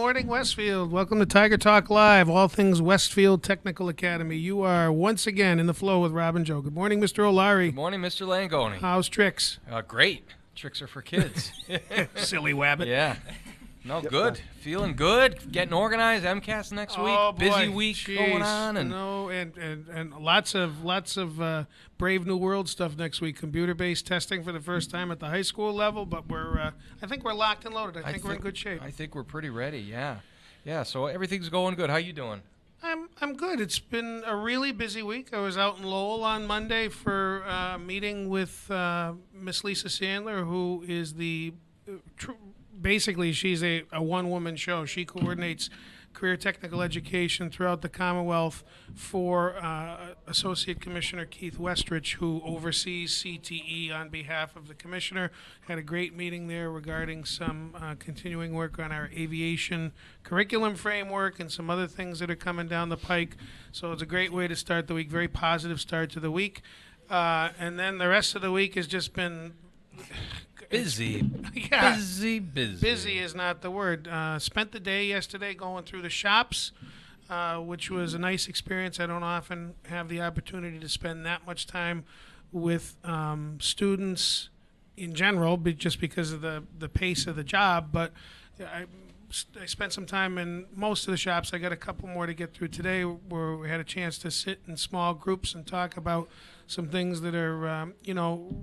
morning, Westfield. Welcome to Tiger Talk Live, all things Westfield Technical Academy. You are once again in the flow with Rob and Joe. Good morning, Mr. O'Leary. Good morning, Mr. Langoni. How's tricks? Great. Tricks are for kids. Silly wabbit. Yeah. No, good. Feeling good. Getting organized. MCAS next week. Oh, boy. Busy week Jeez. going on. And lots of Brave New World stuff next week. Computer-based testing for the first time at the high school level, but I think we're locked and loaded. I think we're in good shape. I think we're pretty ready, yeah. Yeah, so everything's going good. How you doing? I'm good. It's been a really busy week. I was out in Lowell on Monday for a meeting with Miss Lisa Sandler, who is basically she's a one-woman show. She coordinates career technical education throughout the Commonwealth for Associate Commissioner Keith Westrich, who oversees CTE on behalf of the Commissioner. Had a great meeting there regarding some continuing work on our aviation curriculum framework and some other things that are coming down the pike. So it's a great way to start the week, very positive start to the week. And then the rest of the week has just been busy. Yeah. Busy. Busy is not the word. Spent the day yesterday going through the shops, which was a nice experience. I don't often have the opportunity to spend that much time with students in general, just because of the pace of the job. But I spent some time in most of the shops. I got a couple more to get through today where we had a chance to sit in small groups and talk about some things that are,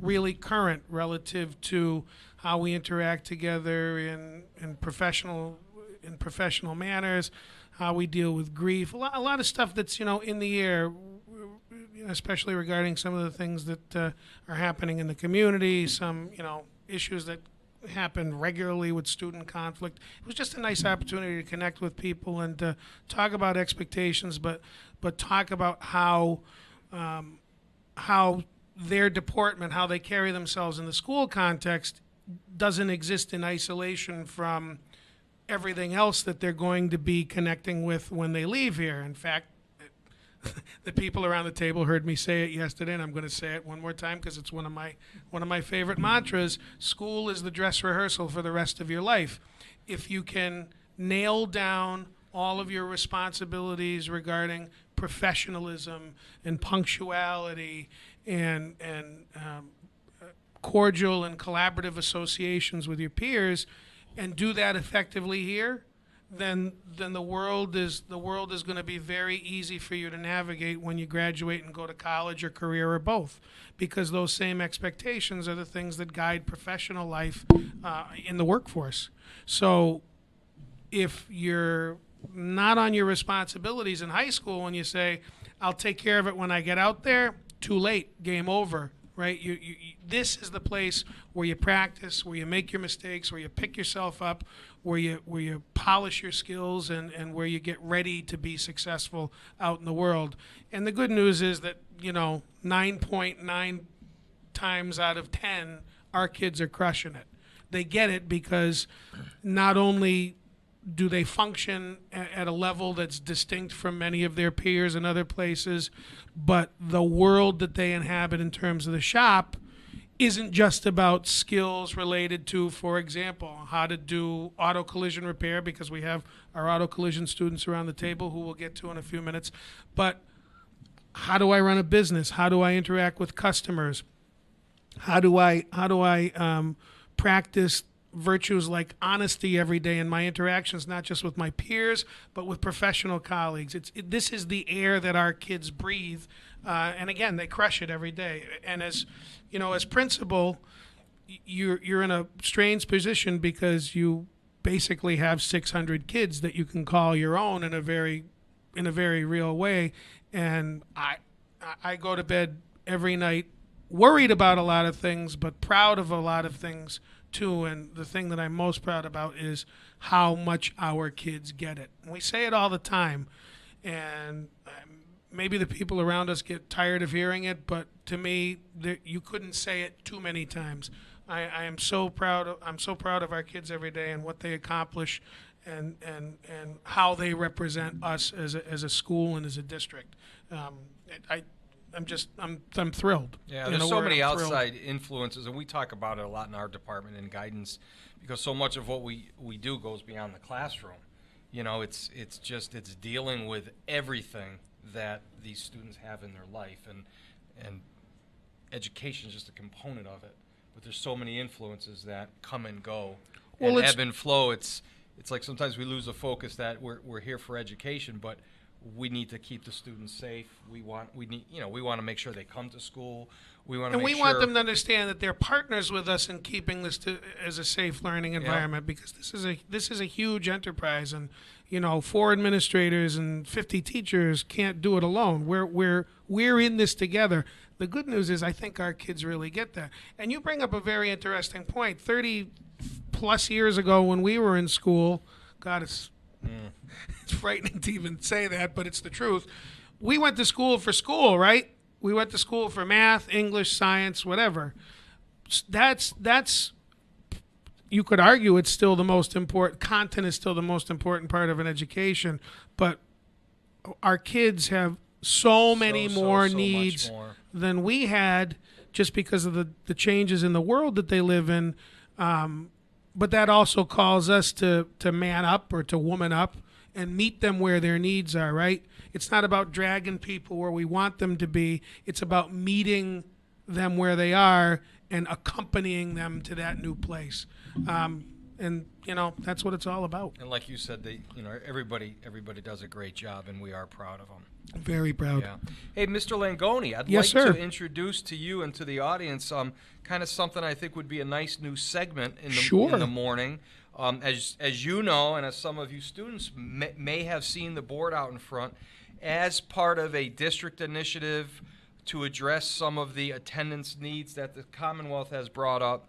really current relative to how we interact together in professional manners, how we deal with grief, a lot of stuff that's, in the air, especially regarding some of the things that are happening in the community, some, issues that happen regularly with student conflict. It was just a nice opportunity to connect with people and to talk about expectations, but talk about how their deportment, how they carry themselves in the school context, doesn't exist in isolation from everything else that they're going to be connecting with when they leave here. In fact, the people around the table heard me say it yesterday, and I'm going to say it one more time because it's one of my favorite mantras. School is the dress rehearsal for the rest of your life. If you can nail down all of your responsibilities regarding professionalism and punctuality and cordial and collaborative associations with your peers, and do that effectively here, then the world is going to be very easy for you to navigate when you graduate and go to college or career or both, because those same expectations are the things that guide professional life in the workforce. So if you're not on your responsibilities in high school when you say, I'll take care of it when I get out there, too late, game over, right? This is the place where you practice, where you make your mistakes, where you pick yourself up, where you polish your skills, and where you get ready to be successful out in the world. And the good news is that, 9.9 times out of 10, our kids are crushing it. They get it because not only do they function at a level that's distinct from many of their peers in other places, but the world that they inhabit in terms of the shop isn't just about skills related to, for example, how to do auto collision repair, because we have our auto collision students around the table who we'll get to in a few minutes, but how do I run a business? How do I interact with customers? How do I practice virtues like honesty every day in my interactions, not just with my peers, but with professional colleagues. This is the air that our kids breathe, and again, they crush it every day. And as principal, you're in a strange position because you basically have 600 kids that you can call your own in a very real way. And I go to bed every night worried about a lot of things, but proud of a lot of things too. And the thing that I'm most proud about is how much our kids get it. And we say it all the time, and maybe the people around us get tired of hearing it, but to me, you couldn't say it too many times. I am so proud. I'm so proud of our kids every day and what they accomplish, and how they represent us as a school and as a district. I'm thrilled. Yeah, there's so many outside influences, and we talk about it a lot in our department in guidance, because so much of what we do goes beyond the classroom. You know, it's dealing with everything that these students have in their life, and education is just a component of it. But there's so many influences that come and go, Well, and ebb and flow. It's like sometimes we lose the focus that we're here for education, but we need to keep the students safe. We want to make sure they come to school. We want them to understand that they're partners with us in keeping this as a safe learning environment, because this is a huge enterprise, and 4 administrators and 50 teachers can't do it alone. We're in this together. The good news is I think our kids really get that. And you bring up a very interesting point. 30 plus years ago when we were in school, God, it's frightening to even say that, but it's the truth. We went to school for school, right? We went to school for math, English, science, whatever. That's you could argue it's still the most important, content is still the most important part of an education, but our kids have so many more needs than we had, just because of the changes in the world that they live in. But that also calls us to man up or to woman up and meet them where their needs are, right? It's not about dragging people where we want them to be. It's about meeting them where they are and accompanying them to that new place. And that's what it's all about. And like you said, everybody does a great job, and we are proud of them. Very proud. Yeah. Hey, Mr. Langoni, I'd Yes, like sir. to introduce to you and to the audience kind of something I think would be a nice new segment in the morning. As you know, and as some of you students may have seen the board out in front, as part of a district initiative to address some of the attendance needs that the Commonwealth has brought up,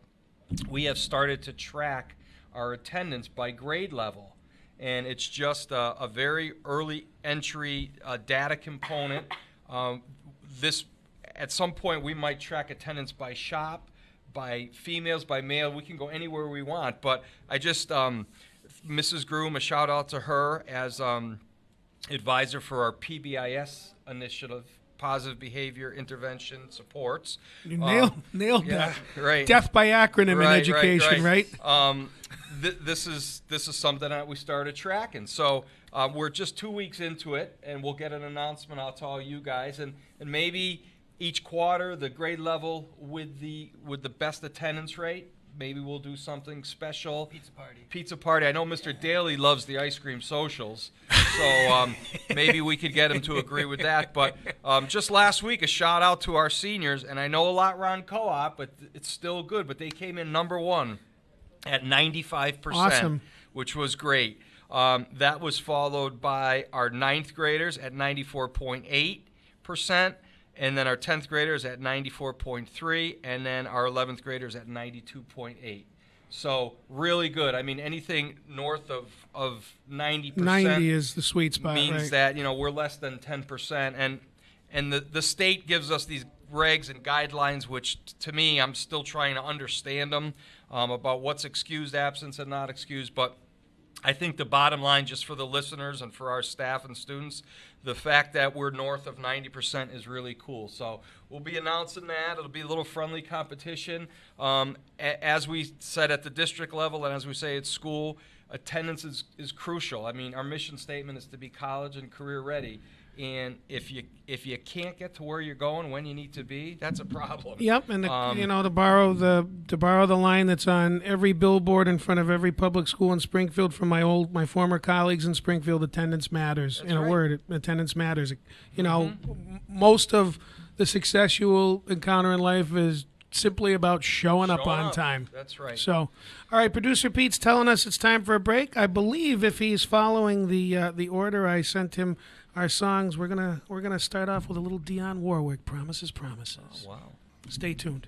we have started to track our attendance by grade level. And it's just a very early entry data component. At some point, we might track attendance by shop, by females, by male. We can go anywhere we want. But I just, Mrs. Groom, a shout out to her as advisor for our PBIS initiative, Positive Behavior Intervention Supports. You nailed that. Right. Death by acronym in education, right? This is something that we started tracking. So we're just 2 weeks into it, and we'll get an announcement out to all you guys, and maybe each quarter the grade level with the best attendance rate. Maybe we'll do something special. Pizza party. I know Mr. Daly loves the ice cream socials, so maybe we could get him to agree with that. But just last week, a shout out to our seniors, and I know a lot around co-op, but it's still good. But they came in number 1 at 95%, awesome. Which was great. That was followed by our 9th graders at 94.8%. And then our 10th graders at 94.3, and then our 11th graders at 92.8. So really good. I mean, anything north of 90%. 90 is the sweet spot, means that we're less than 10%. And the state gives us these regs and guidelines, which to me, I'm still trying to understand them about what's excused absence and not excused. But I think the bottom line, just for the listeners and for our staff and students, the fact that we're north of 90% is really cool. So we'll be announcing that. It'll be a little friendly competition. As we said at the district level, and as we say at school, attendance is crucial. I mean, our mission statement is to be college and career ready. And if you can't get to where you're going when you need to be, that's a problem. Yep, and to borrow the line that's on every billboard in front of every public school in Springfield from my former colleagues in Springfield, attendance matters. That's in right. a word, attendance matters. Most of the success you will encounter in life is simply about showing up on time. That's right. So, all right, producer Pete's telling us it's time for a break. I believe if he's following the order I sent him our songs, we're gonna start off with a little Dionne Warwick, Promises, Promises. Oh, wow. Stay tuned.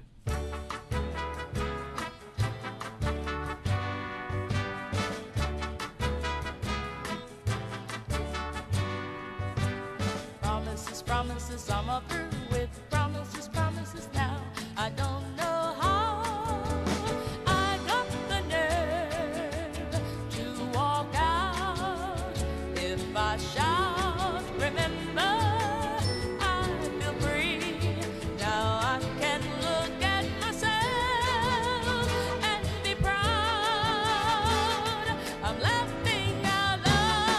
Promises, promises, I'm through with promises, promises now. I don't know how I got the nerve to walk out. If I shout, remember, I feel free. Now I can look at myself and be proud. I'm laughing out loud.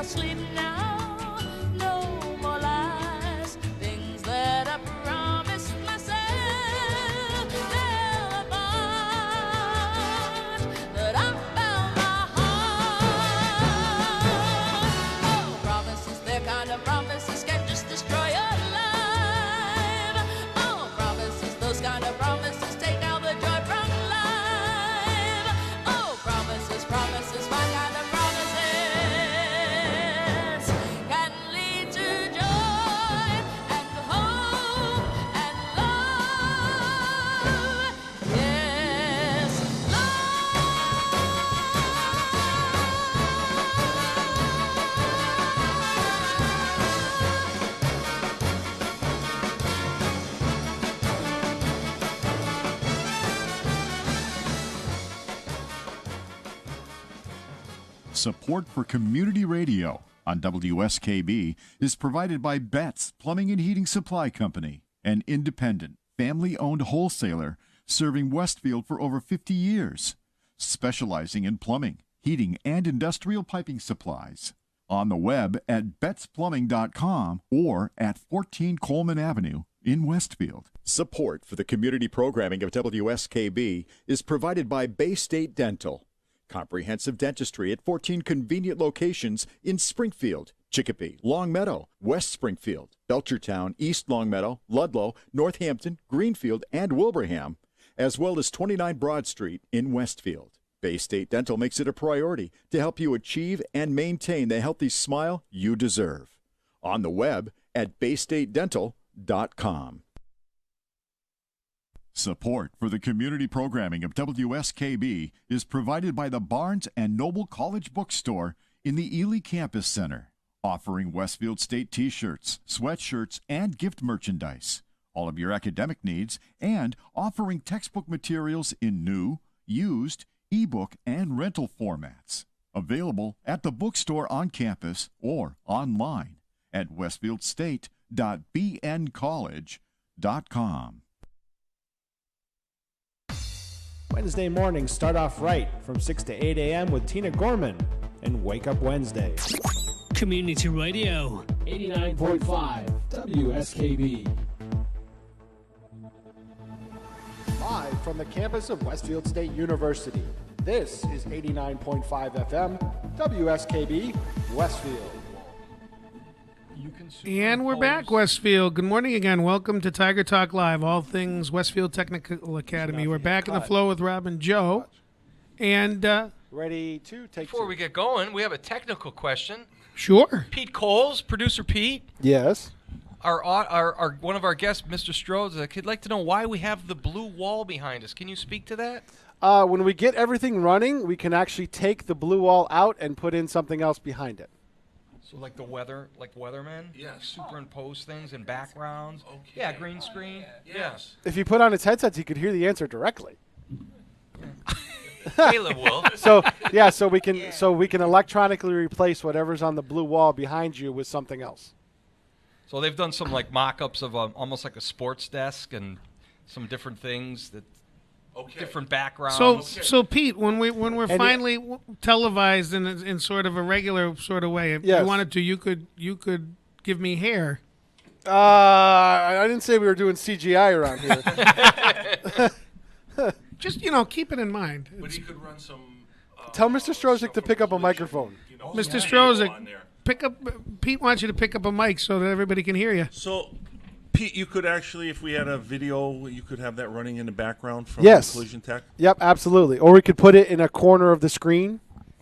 sleep now. No more lies, things that I promised myself. Never mind that I found my heart. Oh, promises, they're kind of promises can just destroy your life. Oh, promises, those kind of promises take out the joy from life. Oh, promises, promises, my kind of promises can lead to joy and hope and love. Yes, Support for community radio on WSKB is provided by Betts Plumbing and Heating Supply Company, an independent, family-owned wholesaler serving Westfield for over 50 years, specializing in plumbing, heating, and industrial piping supplies. On the web at bettsplumbing.com or at 14 Coleman Avenue in Westfield. Support for the community programming of WSKB is provided by Bay State Dental. Comprehensive dentistry at 14 convenient locations in Springfield, Chicopee, Longmeadow, West Springfield, Belchertown, East Longmeadow, Ludlow, Northampton, Greenfield, and Wilbraham, as well as 29 Broad Street in Westfield. Bay State Dental makes it a priority to help you achieve and maintain the healthy smile you deserve. On the web at baystatedental.com. Support for the community programming of WSKB is provided by the Barnes & Noble College Bookstore in the Ely Campus Center, offering Westfield State T-shirts, sweatshirts, and gift merchandise, all of your academic needs, and offering textbook materials in new, used, ebook, and rental formats. Available at the bookstore on campus or online at westfieldstate.bncollege.com. Wednesday mornings start off right from 6 to 8 a.m. with Tina Gorman and Wake Up Wednesday. Community Radio. 89.5 WSKB. Live from the campus of Westfield State University, this is 89.5 FM, WSKB, Westfield. And we're back, Westfield. Good morning again. Welcome to Tiger Talk Live, all things Westfield Technical Academy. We're back in the flow with Rob and Joe. And ready to take Before we get going, we have a technical question. Sure. Pete Coles, producer Pete, Yes. our one of our guests, Mr. Strozik, he'd like to know why we have the blue wall behind us. Can you speak to that? When we get everything running, we can actually take the blue wall out and put in something else behind it. So like the weathermen? Yes. Superimpose things and backgrounds. Okay. Yeah, green screen. Yes. If you put on his headsets, he could hear the answer directly. Caleb will. So we can electronically replace whatever's on the blue wall behind you with something else. So they've done some like mock-ups of almost like a sports desk and some different things that different backgrounds. So Pete, when we're finally televised in sort of a regular sort of way, if Yes. you wanted to, you could give me hair. I didn't say we were doing CGI around here. Just keep it in mind. But he could run some. Tell Mr. Strozik to pick up a microphone. Mr. Strozik, Pete wants you to pick up a mic so that everybody can hear you. So, Pete, you could actually, if we had a video, you could have that running in the background from Yes. Collision Tech. Yep, absolutely. Or we could put it in a corner of the screen.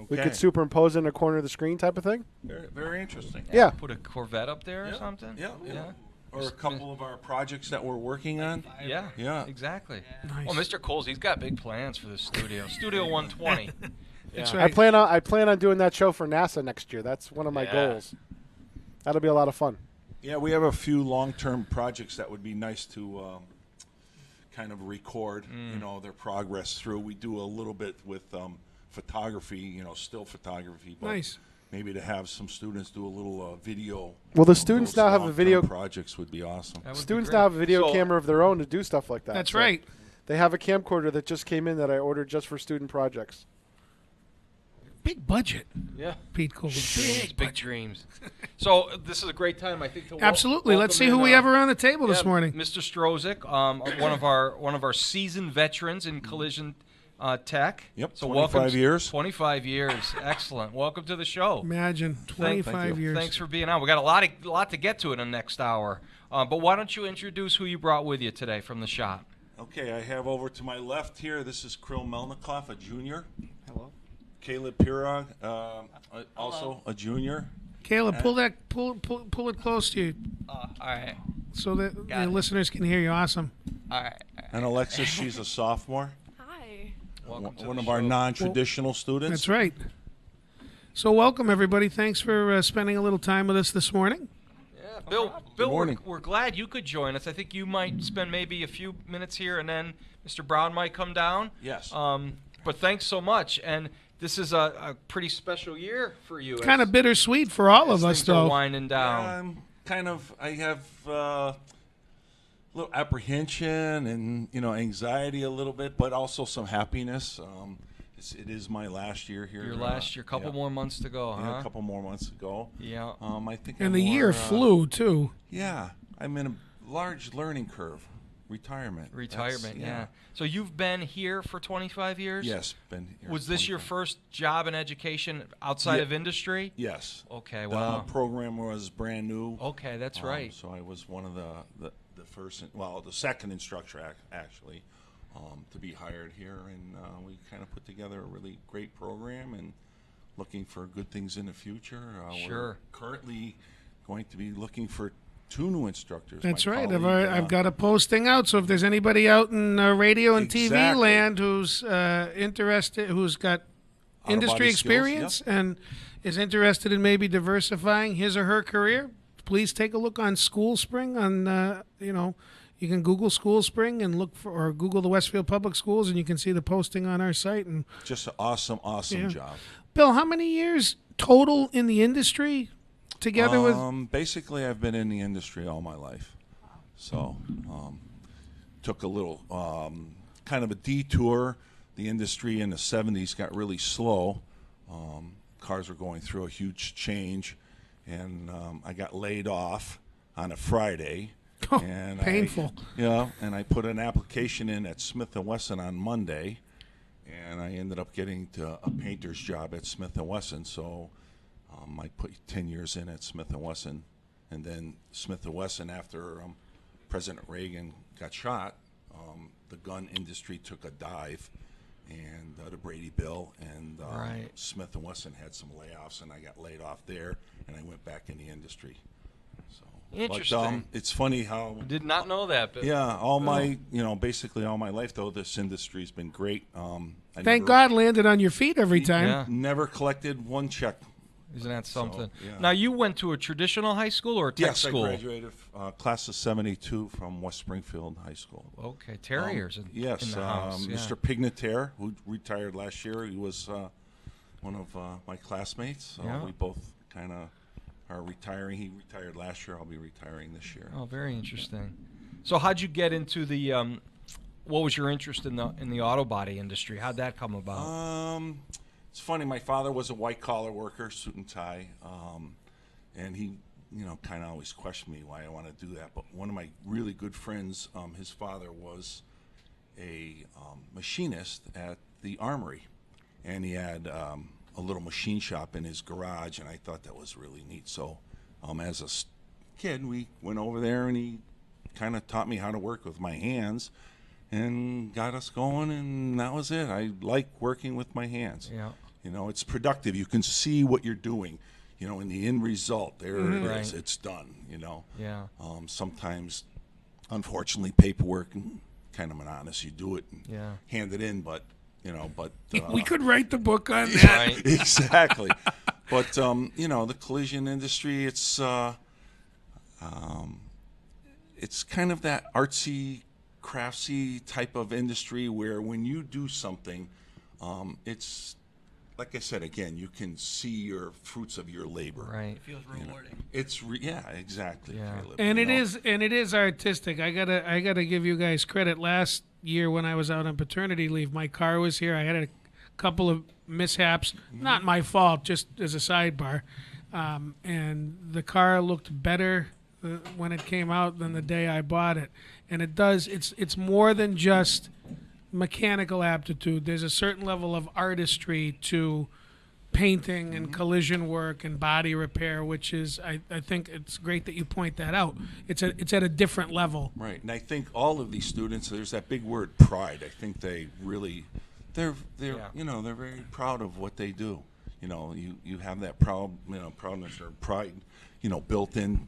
We Okay. could superimpose it in a corner of the screen type of thing. Very, very interesting. Yeah. Put a Corvette up there or something? Yeah. Or a couple of our projects that we're working on. Yeah. Yeah. Exactly. Nice. Well, Mr. Coles, he's got big plans for this studio. Studio 120. That's Yeah. right. I plan on doing that show for NASA next year. That's one of my goals. That'll be a lot of fun. Yeah, we have a few long-term projects that would be nice to kind of record, their progress through. We do a little bit with photography, still photography. But Nice. Maybe to have some students do a little video. Well, the students those now have a long-term video. projects would be awesome. That would be Students great. now have a video So- camera of their own to do stuff like that. That's So right. They have a camcorder that just came in that I ordered just for student projects. big budget. Yeah. Pete Cole. Big dreams. So this is a great time, I think. To Absolutely. Let's see welcome who in, we have around the table this morning. Mr. Strozik, one of our seasoned veterans in collision tech. Yep, So 25 years. 25 years. Excellent. Welcome to the show. Imagine 25 years. Thanks for being on. We got a lot to get to in the next hour. But why don't you introduce who you brought with you today from the shop? Okay, I have over to my left here, this is Krill Melnikoff, a junior. Hello. Caleb Pirog, also a junior. Caleb, pull it close to you All right. so that the Got it. listeners can hear you. Awesome. All right. And Alexis, she's a sophomore. Hi. Welcome to One the of our show. non-traditional students. That's right. So welcome, everybody. Thanks for spending a little time with us this morning. Yeah, Bill, morning. we're glad you could join us. I think you might spend maybe a few minutes here, and then Mr. Brown might come down. Yes. But thanks so much. And this is a pretty special year for you. Kind of bittersweet for all of us, things are though. winding down. I have a little apprehension and, anxiety a little bit, but also some happiness. It is my last year here. Your last year, couple more months to go, Yeah, huh? a couple more months to go. Yeah. I think. And I'm the year more, flew, too. Yeah, I'm in a large learning curve. Retirement. Retirement, That's- yeah. So you've been here for 25 years? Yes, been here. Was this your 25. first job in education outside Yeah. of industry? Yes. Okay, The wow. program was brand new. Okay, that's right. So I was one of the first, the second instructor actually, to be hired here, and we kind of put together a really great program and looking for good things in the future. Sure. We're currently going to be looking for 2 new instructors. That's My right. colleague, I've got a posting out. So if there's anybody out in radio and TV Exactly. land who's interested, who's got industry Out-of-body skills, experience and is interested in maybe diversifying his or her career, please take a look on School Spring. You can Google School Spring and look for, or Google the Westfield Public Schools, and you can see the posting on our site. And Just an awesome Yeah. job. Bill, how many years total in the industry together with? Basically, I've been in the industry all my life. So, took a little kind of a detour. The industry in the 70s got really slow. Cars were going through a huge change, and I got laid off on a Friday. Oh, And painful. And I put an application in at Smith & Wesson on Monday, and I ended up getting a painter's job at Smith & Wesson. So I put 10 years in at Smith & Wesson, and then Smith & Wesson, after President Reagan got shot, the gun industry took a dive, and the Brady Bill, and Right. Smith & Wesson had some layoffs, and I got laid off there, and I went back in the industry. So, Interesting. But, it's funny how Did not know that. But basically all my life, though, this industry's been great. Thank God landed on your feet every time. Yeah. Never collected one check. Isn't that something? yeah. Now, you went to a traditional high school or a tech Yes, school? I graduated class of '72 from West Springfield High School. Okay, Terriers Yes, in the house. Yeah. Mr. Pignataire, who retired last year, he was one of my classmates. So Yeah. we both kind of are retiring. He retired last year. I'll be retiring this year. Oh, very interesting. So, how'd you get into the? What was your interest in the auto body industry? How'd that come about? It's funny. My father was a white collar worker, suit and tie, and he, kind of always questioned me why I want to do that. But one of my really good friends, his father was a machinist at the Armory, and he had a little machine shop in his garage, and I thought that was really neat. So, as a kid, we went over there, and he kind of taught me how to work with my hands, and got us going, and that was it. I like working with my hands. Yeah. It's productive. You can see what you're doing, in the end result. There it is. Right. It's done, Yeah. Sometimes, unfortunately, paperwork, kind of monotonous. You do it and Yeah. hand it in, but, We could write the book on that. Right. exactly. But, the collision industry, it's kind of that artsy, craftsy type of industry where when you do something, it's, like I said, again, you can see your fruits of your labor. Right. Feels rewarding. It's exactly. Yeah. Caleb, And it is artistic. I gotta give you guys credit. Last year when I was out on paternity leave, my car was here. I had a couple of mishaps. Not my fault, just as a sidebar. And the car looked better when it came out than the day I bought it. And it does. It's more than just mechanical aptitude. There's a certain level of artistry to painting and collision work and body repair, which is I think it's great that you point that out. It's at a different level. Right, and I think all of these students, there's that big word, pride. I think they really, they're you know, they're very proud of what they do. You know, you have that proudness or pride, you know, built in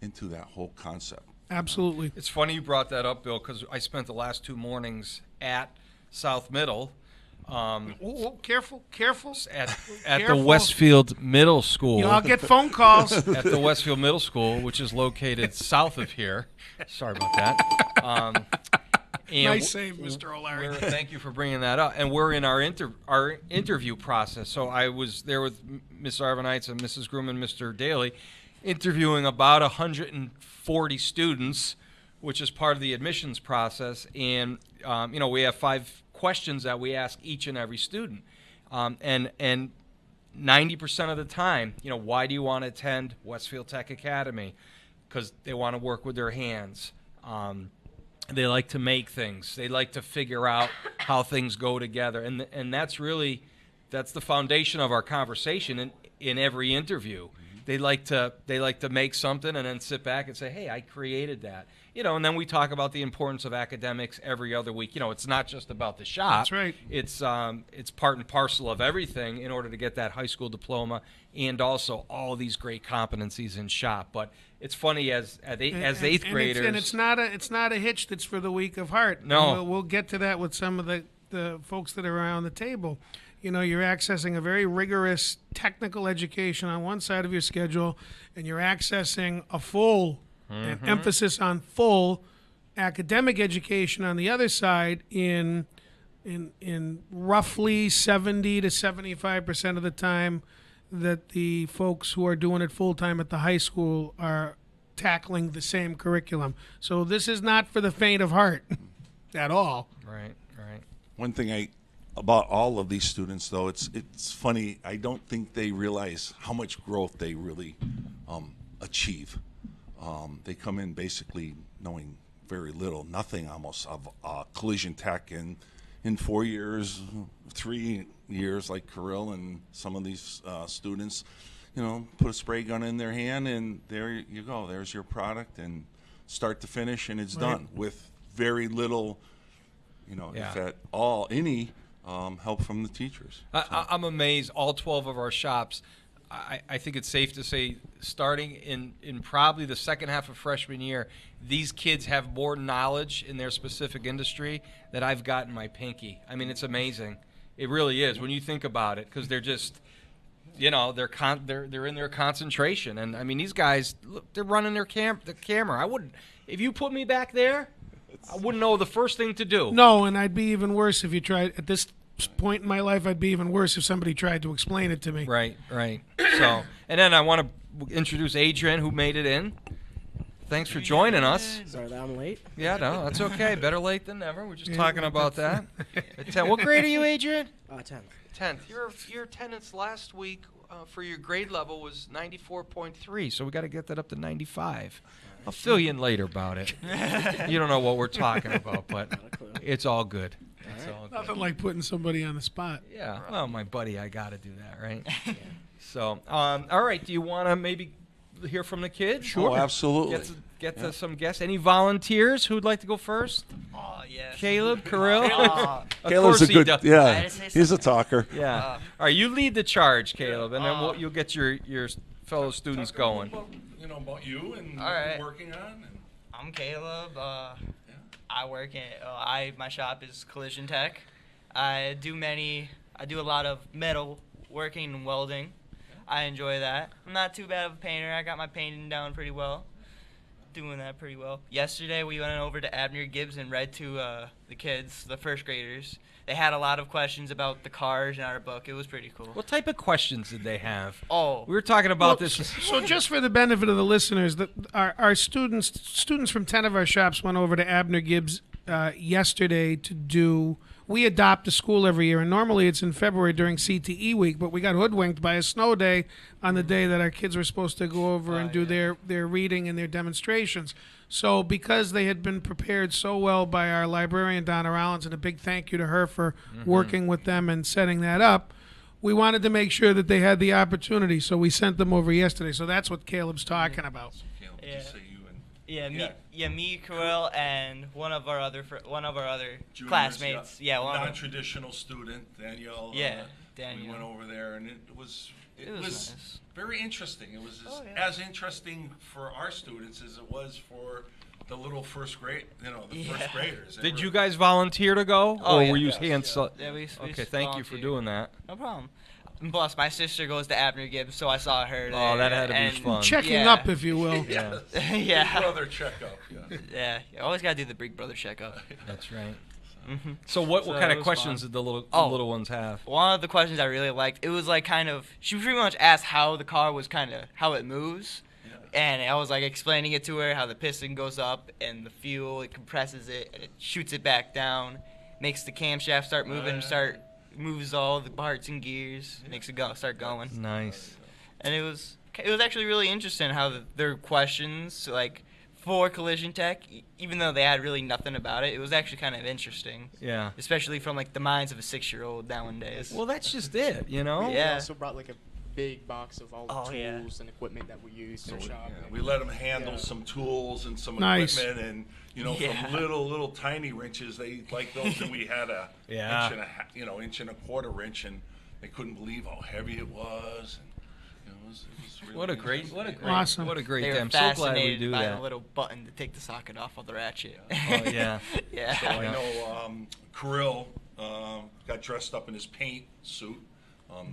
into that whole concept. Absolutely. It's funny you brought that up, Bill, because I spent the last 2 mornings at South Middle. Careful. At the Careful. Westfield Middle School. I'll get phone calls. At the Westfield Middle School, which is located south of here. Sorry about that. And Nice save, Mr. O'Leary. Thank you for bringing that up. And we're in our interview process. So I was there with Ms. Arvanites and Mrs. Groom and Mr. Daly, interviewing about 140 students, which is part of the admissions process. And you know, we have 5 questions that we ask each and every student, and 90% of the time, you know, why do you want to attend Westfield Tech Academy? Because they want to work with their hands. They like to make things. They like to figure out how things go together, and that's the foundation of our conversation in every interview. They like to make something and then sit back and say, hey, I created that. You know, and then we talk about the importance of academics every other week. You know, it's not just about the shop. That's right. It's part and parcel of everything in order to get that high school diploma and also all these great competencies in shop. But it's funny as eighth graders. It's not a hitch that's for the weak of heart. No. And we'll get to that with some of the folks that are around the table. You know, you're accessing a very rigorous technical education on one side of your schedule, and you're accessing a full an emphasis on full academic education on the other side in roughly 70 to 75% of the time that the folks who are doing it full time at the high school are tackling the same curriculum. So this is not for the faint of heart at all. Right. One thing about all of these students, though, it's funny. I don't think they realize how much growth they really achieve. They come in basically knowing very little, nothing almost of collision tech, and in 4 years, 3 years, like Kirill and some of these students, you know, put a spray gun in their hand, and there you go. There's your product, and start to finish, and it's done with very little, you know, if at all, any help from the teachers. I'm amazed. All 12 of our shops, I think it's safe to say, starting in probably the second half of freshman year, these kids have more knowledge in their specific industry that I've got in my pinky. I mean, it's amazing. It really is when you think about it, because they're just, you know, they're in their concentration. And I mean, these guys, look, they're running the camera. I wouldn't, if you put me back there, I wouldn't know the first thing to do. No, and I'd be even worse if you tried at this point in my life. I'd be even worse if somebody tried to explain it to me. Right. So, and then I want to introduce Adrian, who made it in. Thanks for joining us. Sorry that I'm late. Yeah, no, that's okay. Better late than never. We're just talking about that. What grade are you, Adrian? 10th. 10th. Your attendance last week for your grade level was 94.3, so we got to get that up to 95. I'll fill you in later about it. You don't know what we're talking about, but it's all good. It's all good. Nothing like putting somebody on the spot. Yeah. Well, my buddy, I got to do that, right? So, all right. Do you want to maybe hear from the kids? Sure. Oh, absolutely. Get to some guests. Any volunteers who'd like to go first? Oh, yes. Caleb, Kirill? Of Caleb's course a he good, does. yeah, he's a talker. Yeah. All right, you lead the charge, Caleb, and then you'll get your fellow students going. You know about you and All what right. you're working on. And I'm Caleb. I work in. My shop is Collision Tech. I do a lot of metal working and welding. I enjoy that. I'm not too bad of a painter. I got my painting down pretty well. Doing that pretty well. Yesterday we went over to Abner Gibbs and read to the kids, the first graders. They had a lot of questions about the cars in our book. It was pretty cool. What type of questions did they have? Oh, We were talking about this. So just for the benefit of the listeners, our students from 10 of our shops went over to Abner Gibbs yesterday to do we adopt a school every year, and normally it's in February during CTE week, but we got hoodwinked by a snow day on the day that our kids were supposed to go over and do their reading and their demonstrations. So because they had been prepared so well by our librarian, Donna Rollins, and a big thank you to her for working with them and setting that up, we wanted to make sure that they had the opportunity, so we sent them over yesterday. So that's what Caleb's talking about. Caleb, Yeah. just say you and Me, Kirill, and one of our other juniors, classmates. Yeah, one of them. non-traditional student, Danielle. Yeah, We Daniel. went over there, and it was nice. very interesting. It was yeah. as interesting for our students as it was for the little first grade, first graders. They Did were- you guys volunteer to go, Oh, or yeah. were you Yes, hands? Yeah, we Okay, thank you for volunteered. doing that. No problem. And plus, my sister goes to Abner Gibbs, so I saw her there. Oh, that had to be and- fun. Checking Yeah. up, if you will. Yeah, yeah. Brother checkup. Yeah. Yeah, you always gotta do the big brother checkup. that's right. hmm So what So kind it of was questions fun. did the Oh. little ones have? One of the questions I really liked, it was like kind of, she pretty much asked how the car was how it moves. And I was like explaining it to her, how the piston goes up and the fuel, it compresses it and it shoots it back down, makes the camshaft start moving, moves all the parts and gears, makes it start going. Nice. And it was actually really interesting how their questions, like for collision tech, even though they had really nothing about it, it was actually kind of interesting. Yeah. Especially from like the minds of a 6-year-old nowadays. Well, that's just it, you know. Yeah. We also brought like a big box of all the tools and equipment that we use in the shop. Yeah, we let them handle some tools and some Nice. equipment, and from little tiny wrenches, they like those. And we had a Yeah. inch and a quarter wrench, and they couldn't believe how heavy it was. And it was really What a great Awesome. what a great They day. were I'm so glad we fascinated do by that. the little button to take the socket off of the ratchet. Oh yeah. Yeah. So I know Kirill got dressed up in his paint suit.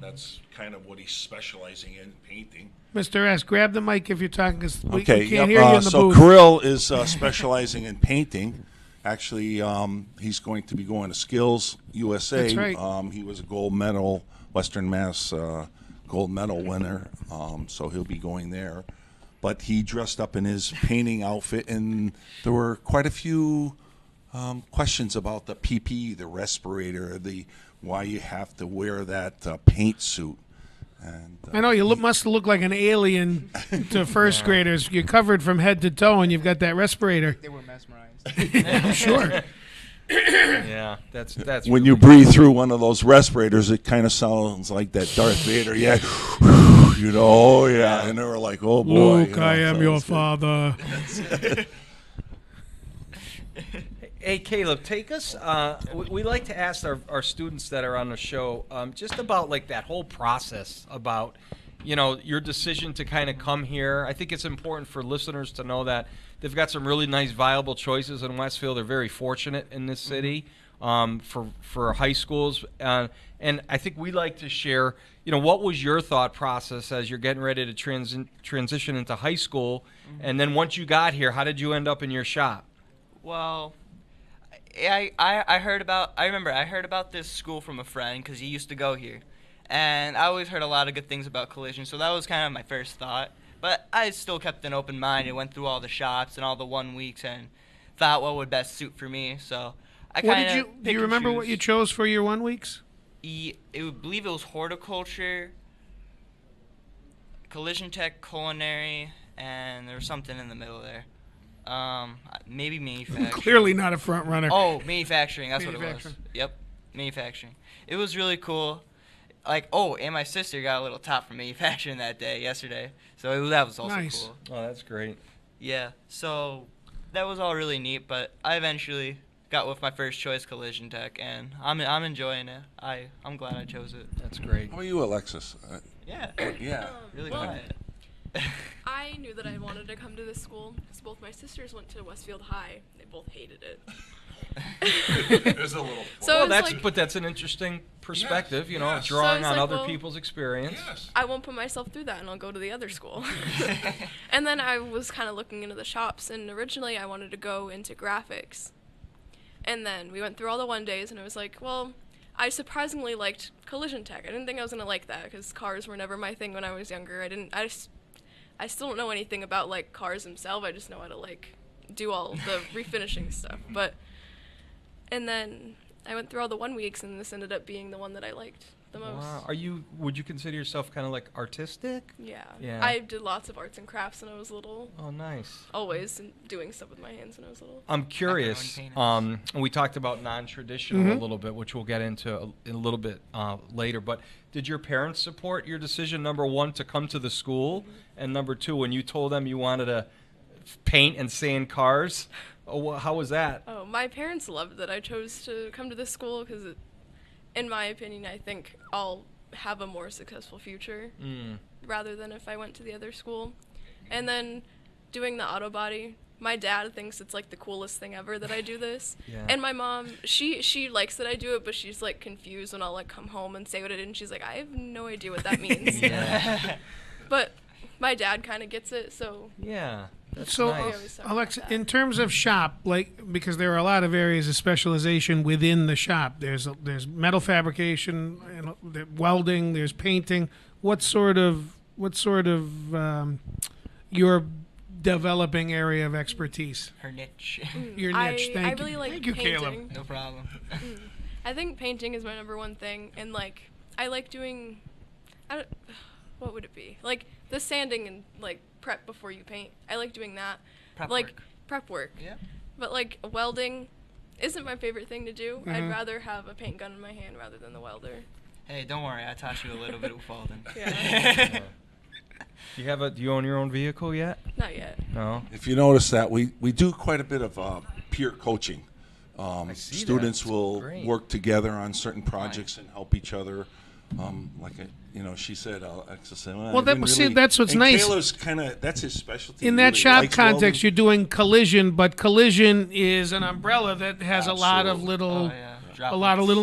That's kind of what he's specializing in, painting. Mr. S., grab the mic if you're talking, because we Okay, can't hear you in the so booth. Kirill is specializing in painting. Actually, he's going to be going to Skills USA. That's right. He was a gold medal, Western Mass gold medal winner, so he'll be going there. But he dressed up in his painting outfit, and there were quite a few questions about the PPE, the respirator, why you have to wear that paint suit. And, I know you must look like an alien to first graders. You're covered from head to toe, and you've got that respirator. They were mesmerized. Sure. Yeah. That's when really you breathe through one of those respirators, it kind of sounds like that Darth Vader. Yeah, oh yeah, and they were like, oh boy. Luke, I am so your it's good. father. Hey, Caleb, take us. We like to ask our students that are on the show just about like that whole process about, your decision to kind of come here. I think it's important for listeners to know that they've got some really nice, viable choices in Westfield. They're very fortunate in this city for high schools. And I think we like to share, what was your thought process as you're getting ready to transition into high school? And then once you got here, how did you end up in your shop? Well, I heard about this school from a friend because he used to go here, and I always heard a lot of good things about Collision, so that was kind of my first thought. But I still kept an open mind and went through all the shops and all the 1 weeks and thought what would best suit for me. So I What kind did of you? Do you remember what you chose for your 1 weeks? I believe it was horticulture, collision tech, culinary, and there was something in the middle there. Maybe manufacturing. Clearly not a front runner. Oh, manufacturing. That's what it was. Manufacturing. Yep, manufacturing. It was really cool. And my sister got a little top from manufacturing yesterday. So that was also Nice. cool. Oh, that's great. Yeah, so that was all really neat, but I eventually got with my first choice, collision tech, and I'm enjoying it. I'm glad I chose it. That's great. How about you, Alexis? Yeah. Yeah. Really Well, quiet. I knew that I wanted to come to this school because both my sisters went to Westfield High. They both hated it. There's a little. So it's But that's an interesting perspective, yes. So drawing it's on like, other well, people's experience. Yes. I won't put myself through that, and I'll go to the other school. And then I was kind of looking into the shops, and originally I wanted to go into graphics. And then we went through all the 1 days, and I was like, well, I surprisingly liked collision tech. I didn't think I was going to like that because cars were never my thing when I was younger. I still don't know anything about like cars themselves. I just know how to like do all the refinishing stuff. And then I went through all the 1 weeks, and this ended up being the one that I liked the most. Wow. Would you consider yourself kind of like artistic? Yeah. Yeah. I did lots of arts and crafts when I was little. Oh, nice. Always doing stuff with my hands when I was little. I'm curious. We talked about non-traditional a little bit, which we'll get into in a little bit later. But did your parents support your decision, number one, to come to the school, and number two, when you told them you wanted to paint and sand cars? Oh, how was that? Oh, my parents loved that I chose to come to this school because, in my opinion, I think I'll have a more successful future rather than if I went to the other school. And then doing the auto body, my dad thinks it's like the coolest thing ever that I do this. Yeah. And my mom, she likes that I do it, but she's like confused when I'll like come home and say what I did, and she's like, I have no idea what that means. But my dad kind of gets it, so. Yeah. That's So, nice. Alexa, in terms of shop, like, because there are a lot of areas of specialization within the shop. There's metal fabrication, and welding. There's painting. What sort of your developing area of expertise? Her niche. Your niche. I Thank really you. like Thank you, painting. Caleb. No problem. I think painting is my number one thing, and like I like doing, what would it be? Like the sanding and like prep before you paint. I like doing that. Prep work. Yeah. But like welding isn't my favorite thing to do. I'd rather have a paint gun in my hand rather than the welder. Hey, don't worry. I taught you a little bit of welding. Yeah. Do you own your own vehicle yet? Not yet. No. If you notice that, we do quite a bit of peer coaching. see Students that. will Great. work together on certain projects and help each other. She said, Alexa said, Well, that's what's and nice. Caleb's that's his specialty. In He that really shop likes context, welding. you're doing collision, but collision is an umbrella that has a lot of little,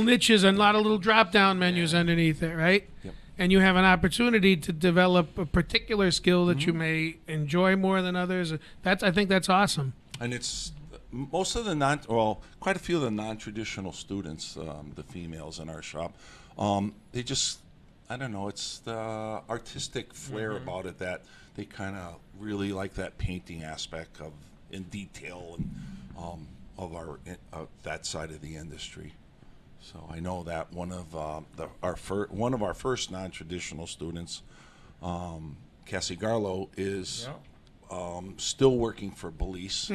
niches and a lot of little drop-down menus underneath it, right? Yep. And you have an opportunity to develop a particular skill that you may enjoy more than others. I think that's awesome. And it's most of quite a few of the non-traditional students, the females in our shop, they just, I don't know, it's the artistic flair about it that they kind of really like that painting aspect in detail and of that side of the industry. So I know that one of our first non-traditional students, Cassie Garlow, is still working for Belize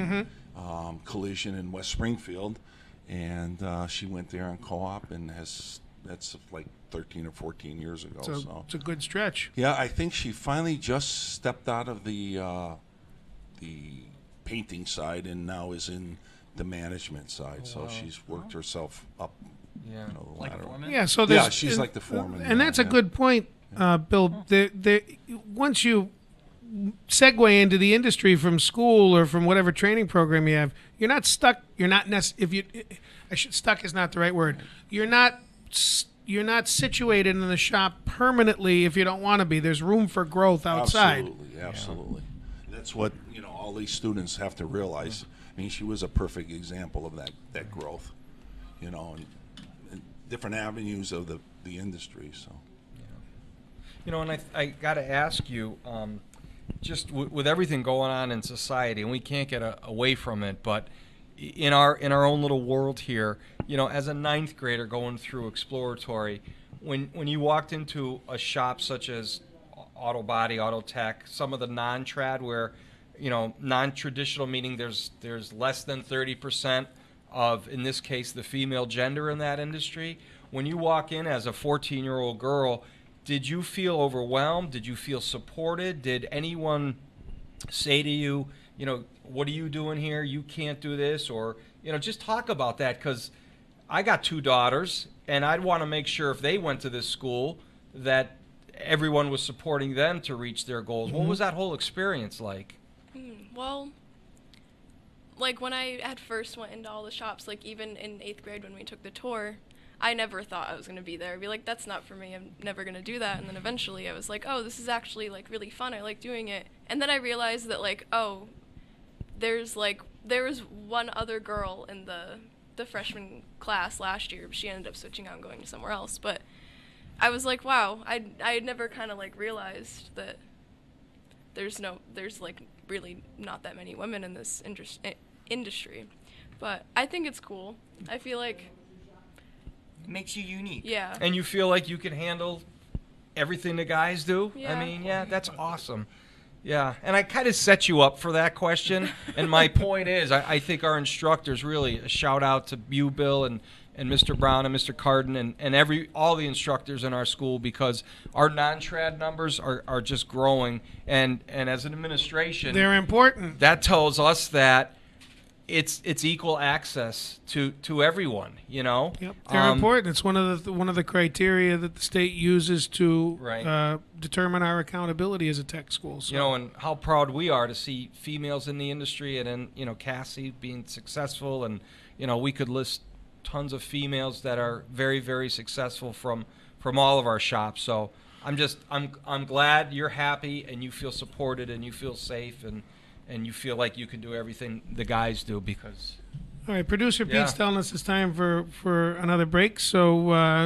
Collision in West Springfield, and she went there on co-op, and that's like 13 or 14 years ago. So it's a good stretch. yeah, I think she finally just stepped out of the painting side and now is in the management side. So she's worked herself up. Yeah. The Like a ladder. foreman? Yeah, so there's, she's like the foreman. and that's a yeah. good point, Bill. Once you segue into the industry from school or from whatever training program you have, you're not stuck. You're not stuck is not the right word. You're not situated in the shop permanently if you don't want to be. There's room for growth outside. Absolutely. That's what all these students have to realize. I mean, she was a perfect example of that growth. And different avenues of the industry. So. And I got to ask you, just with everything going on in society, and we can't get away from it, but in our own little world here, as a ninth grader going through exploratory, when you walked into a shop such as Auto Body, Auto Tech, some of the non-trad where, non-traditional meaning there's less than 30% of, in this case, the female gender in that industry. When you walk in as a 14-year-old girl, did you feel overwhelmed? Did you feel supported? Did anyone say to you, what are you doing here? You can't do this. Or, just talk about that, because I got two daughters, and I'd want to make sure if they went to this school that everyone was supporting them to reach their goals. What was that whole experience like? Well, like when I at first went into all the shops, like even in 8th grade when we took the tour, I never thought I was going to be there. I'd be like, that's not for me. I'm never going to do that. And then eventually I was like, oh, this is actually like really fun. I like doing it. And then I realized that like, oh, there was one other girl in the freshman class last year. She ended up switching out and going to somewhere else. But I was like, wow, I had never kind of like realized that there's like really not that many women in this industry. But I think it's cool. I feel like It makes you unique. Yeah. And you feel like you can handle everything the guys do? Yeah. I mean, yeah, that's awesome. Yeah, and I kind of set you up for that question. And my point is, I think our instructors really, a shout out to you, Bill, and Mr. Brown and Mr. Carden and all the instructors in our school, because our non-trad numbers are just growing. And as an administration, They're important. that tells us that it's equal access to everyone, you know? Yep, they're important. It's one of the criteria that the state uses to Right. Determine our accountability as a tech school. So. You know, and how proud we are to see females in the industry, and then, you know, Cassie being successful, and, you know, we could list tons of females that are very, very successful from all of our shops. So I'm glad you're happy and you feel supported and you feel safe and you feel like you can do everything the guys do, because All right, producer Yeah. Pete's telling us it's time for another break. So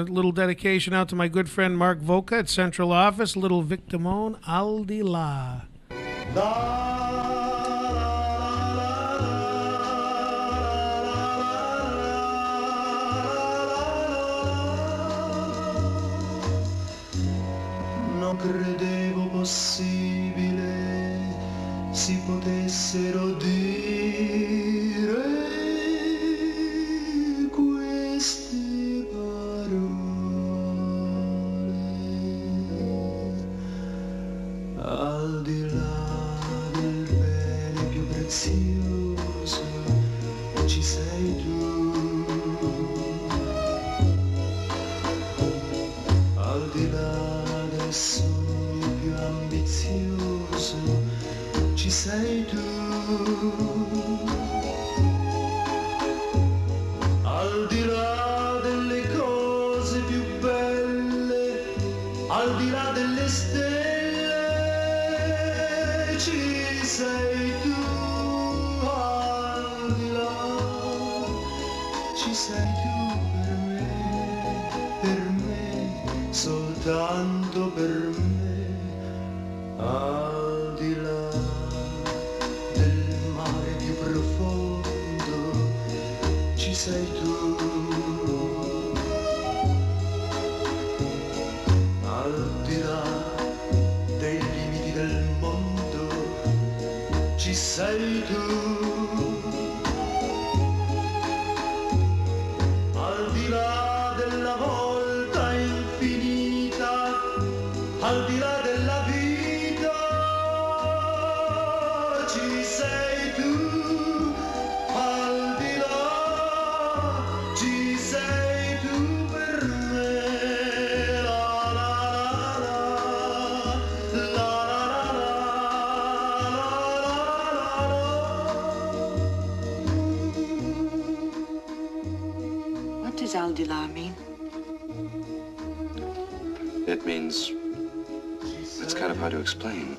little dedication out to my good friend Mark Voca at Central Office. Little Victimone Aldi La. Non credevo possibile si potessero dire queste parole. Al di là del bene più prezioso ci sei tu. Al di là del sogno più ambizioso ci sei tu. Al di là delle cose più belle, al di là delle stelle ci sei tu. Al di là ci sei tu per me, soltanto per me. Al di là del mare più profondo ci sei tu. Al di là dei limiti del mondo ci sei tu. Al di là della volta infinita, al di là della vita ci sei tu. Al di là ci sei tu per me. La la la la, la What does al di là mean? It means, it's kind of hard to explain.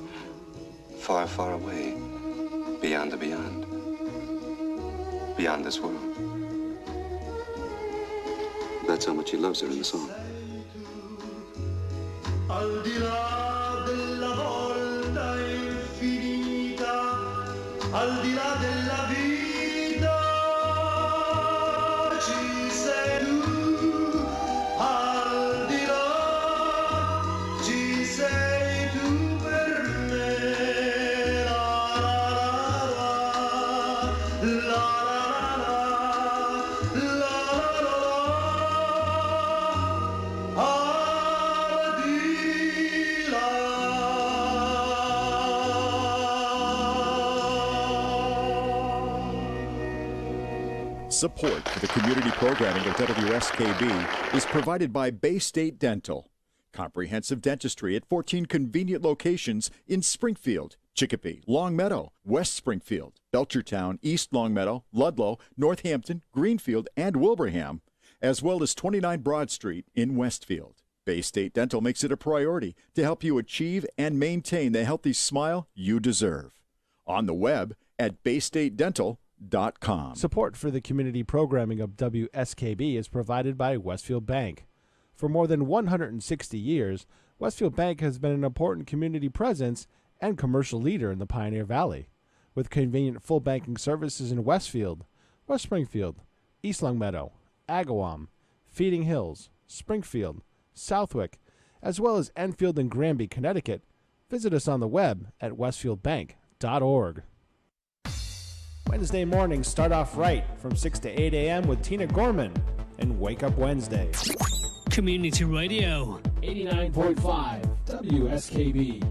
Far, far away. Beyond the beyond. Beyond this world. That's how much he loves her in the song. Al di là della volta infinita, al di là della vita ci sei tu. Al di là ci sei tu per me. La la la la, la la la. Al di Support for the community programming of WSKB is provided by Bay State Dental. Comprehensive dentistry at 14 convenient locations in Springfield, Chicopee, Longmeadow, West Springfield, Belchertown, East Longmeadow, Ludlow, Northampton, Greenfield, and Wilbraham, as well as 29 Broad Street in Westfield. Bay State Dental makes it a priority to help you achieve and maintain the healthy smile you deserve. On the web at baystatedental.com. Support for the community programming of WSKB is provided by Westfield Bank. For more than 160 years, Westfield Bank has been an important community presence and commercial leader in the Pioneer Valley, with convenient full banking services in Westfield, West Springfield, East Longmeadow, Agawam, Feeding Hills, Springfield, Southwick, as well as Enfield and Granby, Connecticut, visit us on the web at westfieldbank.org. Wednesday mornings start off right from 6 to 8 a.m. with Tina Gorman and Wake Up Wednesday. Community Radio. 89.5 WSKB.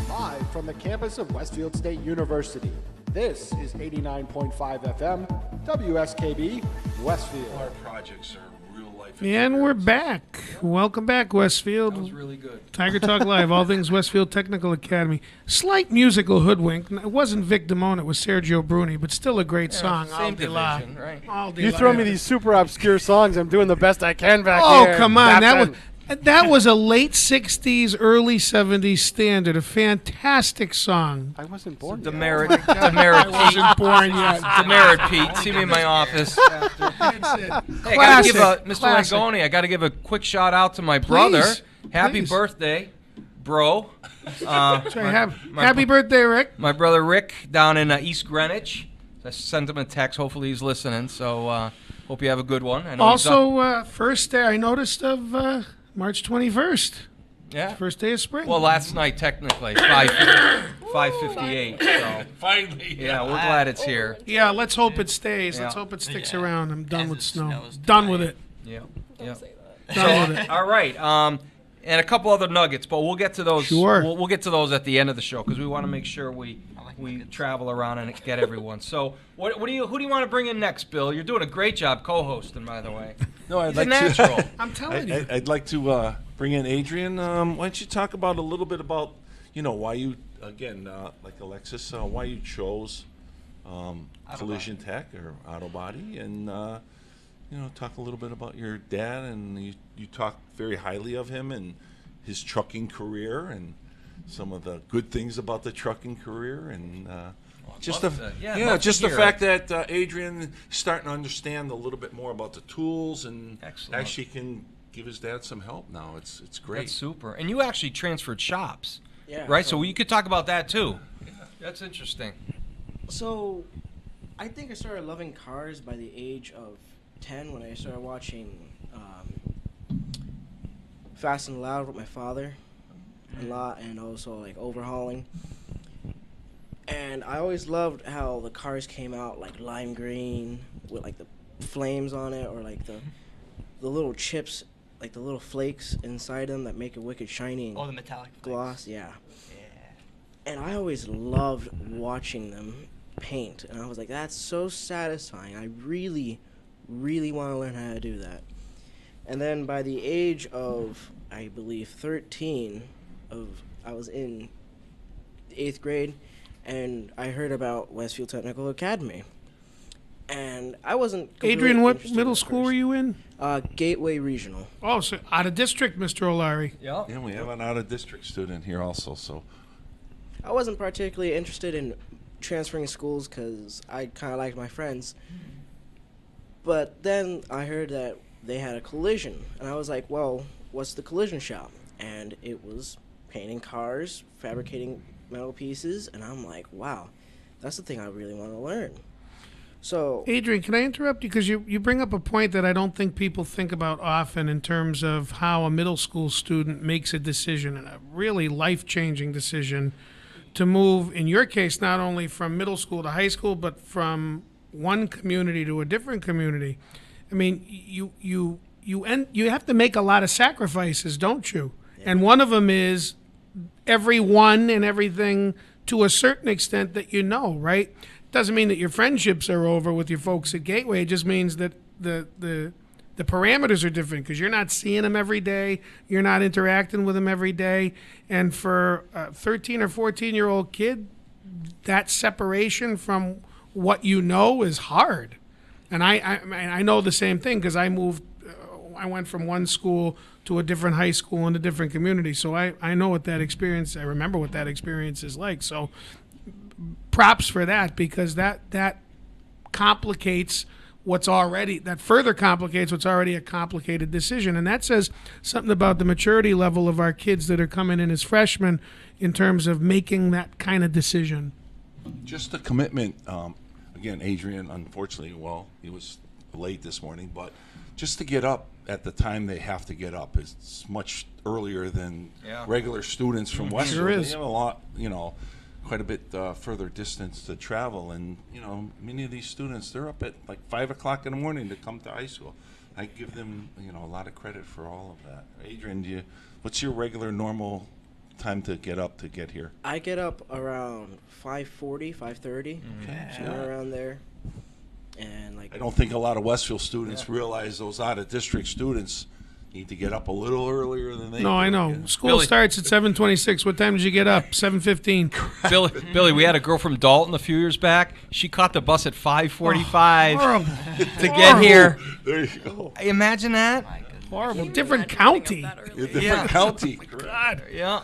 Live from the campus of Westfield State University, this is 89.5 FM, WSKB, Westfield. Our projects are real life. And we're back. Welcome back, Westfield. That was really good. Tiger Talk Live, all things Westfield Technical Academy. Slight musical hoodwink. It wasn't Vic Damone, it was Sergio Bruni, but still a great song. Same division, right? You throw me these super obscure songs, I'm doing the best I can back here. Oh, come on. That was a late 60s, early 70s standard. A fantastic song. I wasn't born yet. Demerit I wasn't born yet. Demerit Pete. See me in my office. Hey, I gotta give Mr. Langoni, I got to give a quick shout out to my brother. Happy birthday, bro. Happy birthday, Rick. My brother Rick down in East Greenwich. I sent him a text. Hopefully he's listening. So hope you have a good one. I know Also, first day I noticed of March 21st. Yeah. First day of spring. Well, last night technically, 5:58. So finally. Yeah, we're glad it's here. Yeah, let's hope it stays. Yeah. Let's hope it sticks around. I'm done with snow. Done with it. Yeah. Done with it. All right. And a couple other nuggets, but we'll get to those. Sure. We'll get to those at the end of the show because we want to make sure we travel around and get everyone. So, who do you want to bring in next, Bill? You're doing a great job co-hosting, by the way. No, I'd He's like a natural. to. I'm telling you. I'd like to bring in Adrian. Why don't you talk about a little bit about why you like Alexis, why you chose collision tech or auto body, and talk a little bit about your dad, and you talk very highly of him and his trucking career and some of the good things about the trucking career, and just the fact that Adrian is starting to understand a little bit more about the tools and actually can give his dad some help now. It's great. That's super. And you actually transferred shops, Yeah. right? So you could talk about that too. Yeah. That's interesting. So, I think I started loving cars by the age of 10 when I started watching Fast and Loud with my father a lot, and also like overhauling. And I always loved how the cars came out like lime green with like the flames on it, or like the little chips, like the little flakes inside them that make it wicked shiny and Oh, the metallic gloss. flakes. Yeah. And I always loved watching them paint, and I was like, that's so satisfying. I really, really want to learn how to do that. And then by the age of, I believe, 13, I was in 8th grade, and I heard about Westfield Technical Academy. And I wasn't Adrian, what interested middle at school first. were you in? Gateway Regional. Oh, so out of district, Mr. O'Leary. Yeah. Yeah, we have an out-of-district student here also, so. I wasn't particularly interested in transferring schools because I kind of liked my friends. But then I heard that they had a collision, and I was like, well, what's the collision shop? And it was painting cars, fabricating metal pieces, and I'm like, wow, that's the thing I really want to learn. So, Adrian, can I interrupt you? Because you bring up a point that I don't think people think about often in terms of how a middle school student makes a decision, and a really life-changing decision, to move, in your case, not only from middle school to high school, but from one community to a different community. I mean, you have to make a lot of sacrifices, don't you? Yeah. And one of them is everyone and everything to a certain extent that you know, right? Doesn't mean that your friendships are over with your folks at Gateway. It just means that the parameters are different because you're not seeing them every day. You're not interacting with them every day. And for a 13 or 14-year-old kid, that separation from what you know is hard. And I know the same thing because I moved. I went from one school to a different high school in a different community. So I know what that experience. I remember what that experience is like. So props for that, because that complicates further complicates what's already a complicated decision. And that says something about the maturity level of our kids that are coming in as freshmen in terms of making that kind of decision. Just the commitment. Again, Adrian, unfortunately, he was late this morning, but just to get up at the time they have to get up is much earlier than regular students from Westfield. Sure is. They have a lot, quite a bit further distance to travel, and many of these students, they're up at like 5 o'clock in the morning to come to high school. I give them a lot of credit for all of that. Adrian, what's your regular normal time to get up to get here? I get up around 5:40, 5:30, somewhere around there. And I don't think a lot of Westfield students realize those out-of-district students need to get up a little earlier than they do. I know. Yeah. School starts at 7:26. What time did you get up? 7:15. Billy, we had a girl from Dalton a few years back. She caught the bus at 5:45 to get here. There you go. Imagine that. Horrible. Different county. Different county. God. Yeah.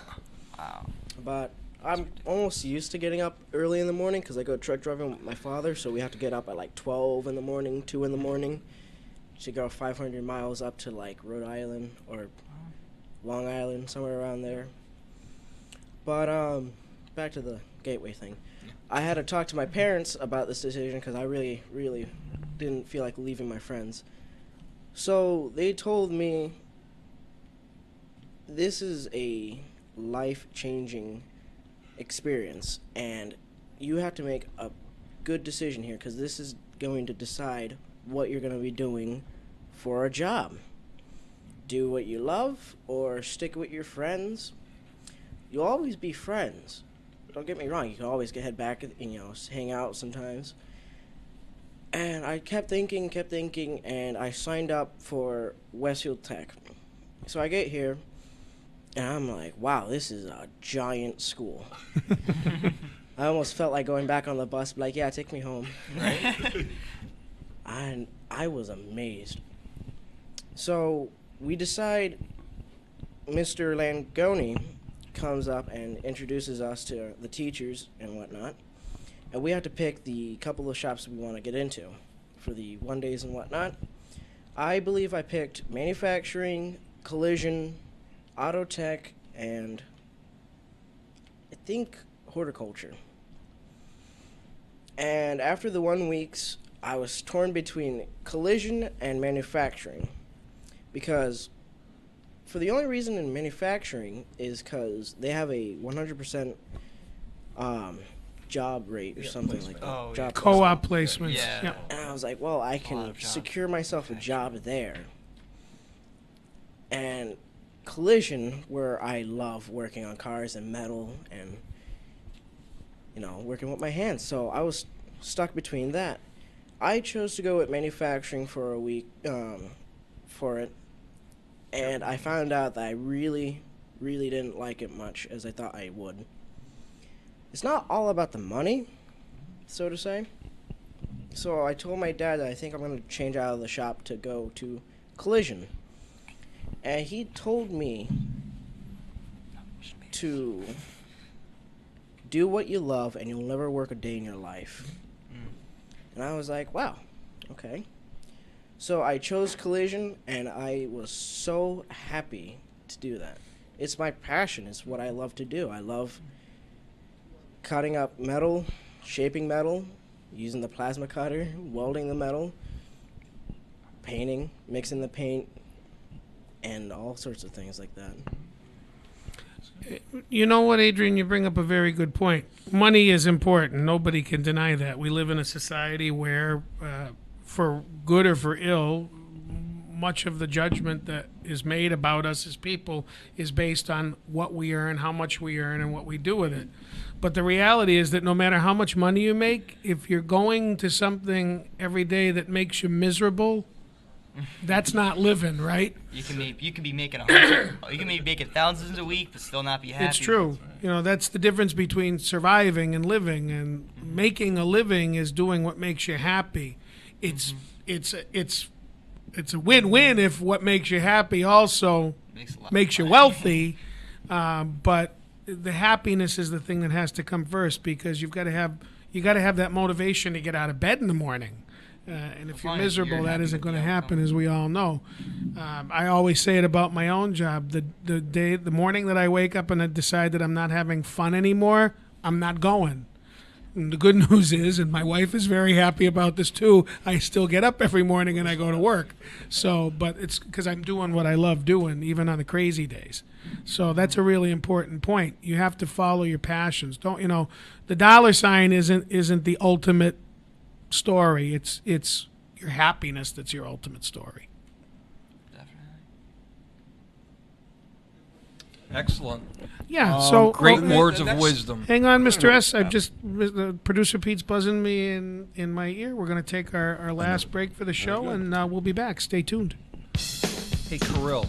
But I'm almost used to getting up early in the morning because I go truck driving with my father, so we have to get up at like 12 in the morning, 2 in the morning to go 500 miles up to like Rhode Island or Long Island, somewhere around there. But back to the Gateway thing. I had to talk to my parents about this decision because I really, really didn't feel like leaving my friends. So they told me this is a life-changing experience, and you have to make a good decision here because this is going to decide what you're going to be doing for a job. Do what you love or stick with your friends. You'll always be friends. Don't get me wrong, you can always head back and hang out sometimes. And I kept thinking, and I signed up for Westfield Tech. So I get here, and I'm like, wow, this is a giant school. I almost felt like going back on the bus, like, yeah, take me home. Right? And I was amazed. So we decide Mr. Langoni comes up and introduces us to the teachers and whatnot. And we have to pick the couple of shops we want to get into for the 1 days and whatnot. I believe I picked manufacturing, collision, auto tech, and I think horticulture. And after the 1 weeks, I was torn between collision and manufacturing because for the only reason in manufacturing is because they have a 100% job rate or something like that. Oh, job Co-op placements. Yeah. And I was like, well, I can secure myself a job there. And collision, where I love working on cars and metal and, working with my hands. So I was stuck between that. I chose to go with manufacturing for a week for it. And I found out that I really, really didn't like it much as I thought I would. It's not all about the money, so to say. So I told my dad that I think I'm going to change out of the shop to go to collision. And he told me to do what you love and you'll never work a day in your life. And I was like, wow, okay. So I chose collision, and I was so happy to do that. It's my passion. It's what I love to do. I love cutting up metal, shaping metal, using the plasma cutter, welding the metal, painting, mixing the paint, and all sorts of things like that. You know what, Adrian? You bring up a very good point. Money is important. Nobody can deny that. We live in a society where, for good or for ill, much of the judgment that is made about us as people is based on what we earn, how much we earn, and what we do with it. But the reality is that no matter how much money you make, if you're going to something every day that makes you miserable, that's not living, right? You can be making 100. You can be making thousands a week, but still not be happy. It's true. That's the difference between surviving and living. And making a living is doing what makes you happy. It's a win-win if what makes you happy also makes you wealthy. But the happiness is the thing that has to come first, because you got to have that motivation to get out of bed in the morning. And if you're miserable, that isn't going to happen, as we all know. I always say it about my own job. The morning that I wake up and I decide that I'm not having fun anymore, I'm not going. And the good news is, and my wife is very happy about this too, I still get up every morning and I go to work. So, but it's because I'm doing what I love doing, even on the crazy days. So that's a really important point. You have to follow your passions. Don't, the dollar sign isn't the ultimate story. It's your happiness that's your ultimate story. Excellent. Yeah, so great words of wisdom. Hang on, Mr. S. I've just producer Pete's buzzing me in my ear. We're going to take our last break for the show, and we'll be back. Stay tuned. Hey, Kirill.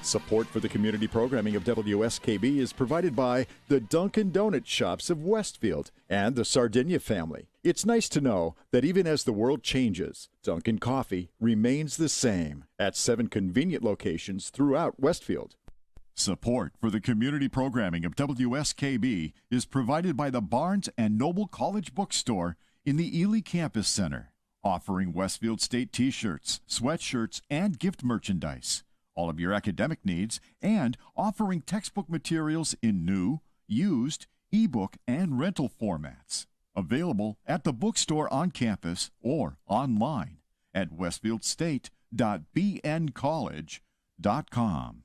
Support for the community programming of WSKB is provided by the Dunkin' Donuts shops of Westfield and the Sardinia family. It's nice to know that even as the world changes, Dunkin' Coffee remains the same at 7 convenient locations throughout Westfield. Support for the community programming of WSKB is provided by the Barnes & Noble College Bookstore in the Ely Campus Center, offering Westfield State T-shirts, sweatshirts, and gift merchandise, all of your academic needs, and offering textbook materials in new, used, ebook, and rental formats. Available at the bookstore on campus or online at westfieldstate.bncollege.com.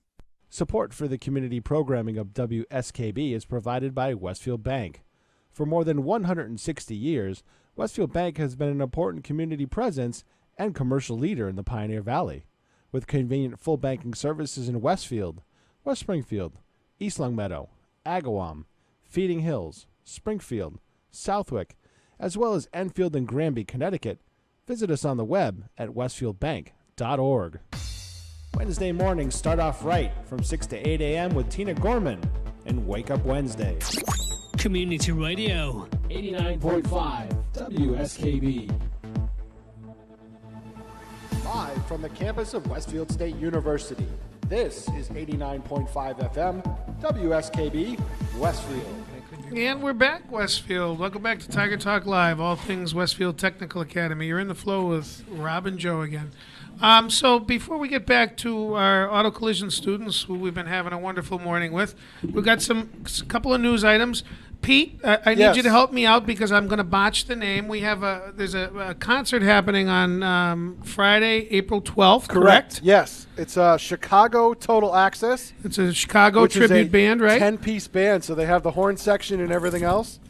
Support for the community programming of WSKB is provided by Westfield Bank. For more than 160 years, Westfield Bank has been an important community presence and commercial leader in the Pioneer Valley, with convenient full banking services in Westfield, West Springfield, East Longmeadow, Agawam, Feeding Hills, Springfield, Southwick, as well as Enfield and Granby, Connecticut. Visit us on the web at westfieldbank.org. Wednesday mornings start off right from 6 to 8 a.m. with Tina Gorman and Wake Up Wednesday. Community Radio. 89.5 WSKB. Live from the campus of Westfield State University, this is 89.5 FM, WSKB, Westfield. And we're back, Westfield. Welcome back to Tiger Talk Live, all things Westfield Technical Academy. You're in the flow with Rob and Joe again. So before we get back to our auto collision students, who we've been having a wonderful morning with, we've got a couple of news items. Pete, I need you to help me out because I'm going to botch the name. We have there's a concert happening on Friday, April 12th, correct? Yes. It's Chicago Total Access. It's a Chicago tribute band, right? 10-piece band, so they have the horn section and everything else.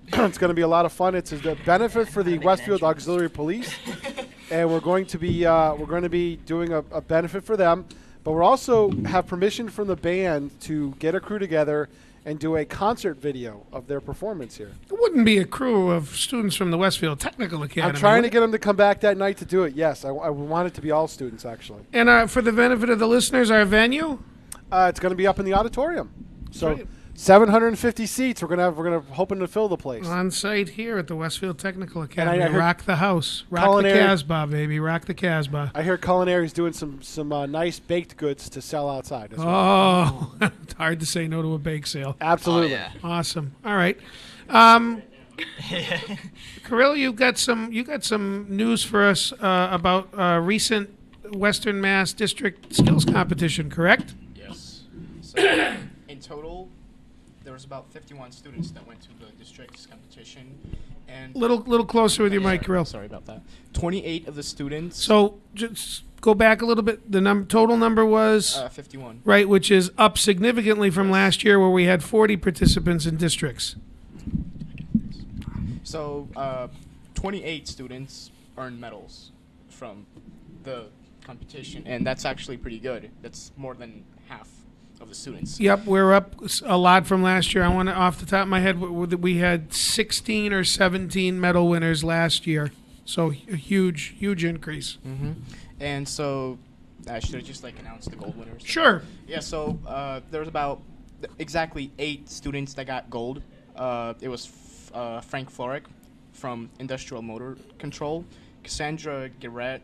It's going to be a lot of fun. It's a benefit for the Westfield Auxiliary Police, and we're going to be doing a benefit for them. But we're also have permission from the band to get a crew together and do a concert video of their performance here. It wouldn't be a crew of students from the Westfield Technical Academy. I'm trying to get them to come back that night to do it. Yes, I want it to be all students, actually. And for the benefit of the listeners, our venue? It's going to be up in the auditorium. So Great. 750 seats. We're gonna hoping to fill the place. On site here at the Westfield Technical Academy. I heard rock the house. Rock the Casbah, baby. Rock the Casbah. I hear Culinary's doing some nice baked goods to sell outside as well. Oh, it's hard to say no to a bake sale. Absolutely. Oh, yeah. Awesome. All right. Kirill, you got some news for us about recent Western Mass District Skills Competition, correct? Yes. So in total, there was about 51 students that went to the district's competition, and Little closer with your mic, Kirill. Sorry about that. 28 of the students. So just go back a little bit. The total number was 51. Right, which is up significantly from last year, where we had 40 participants in districts. So 28 students earned medals from the competition, and that's actually pretty good. That's more than half of the students. Yep, we're up a lot from last year. I want to, off the top of my head, we had 16 or 17 medal winners last year. So a huge increase. Mm-hmm. And so, should I just announce the gold winners? Sure. Yeah. So there was about exactly 8 students that got gold. It was Frank Florick from Industrial Motor Control, Cassandra Garrett,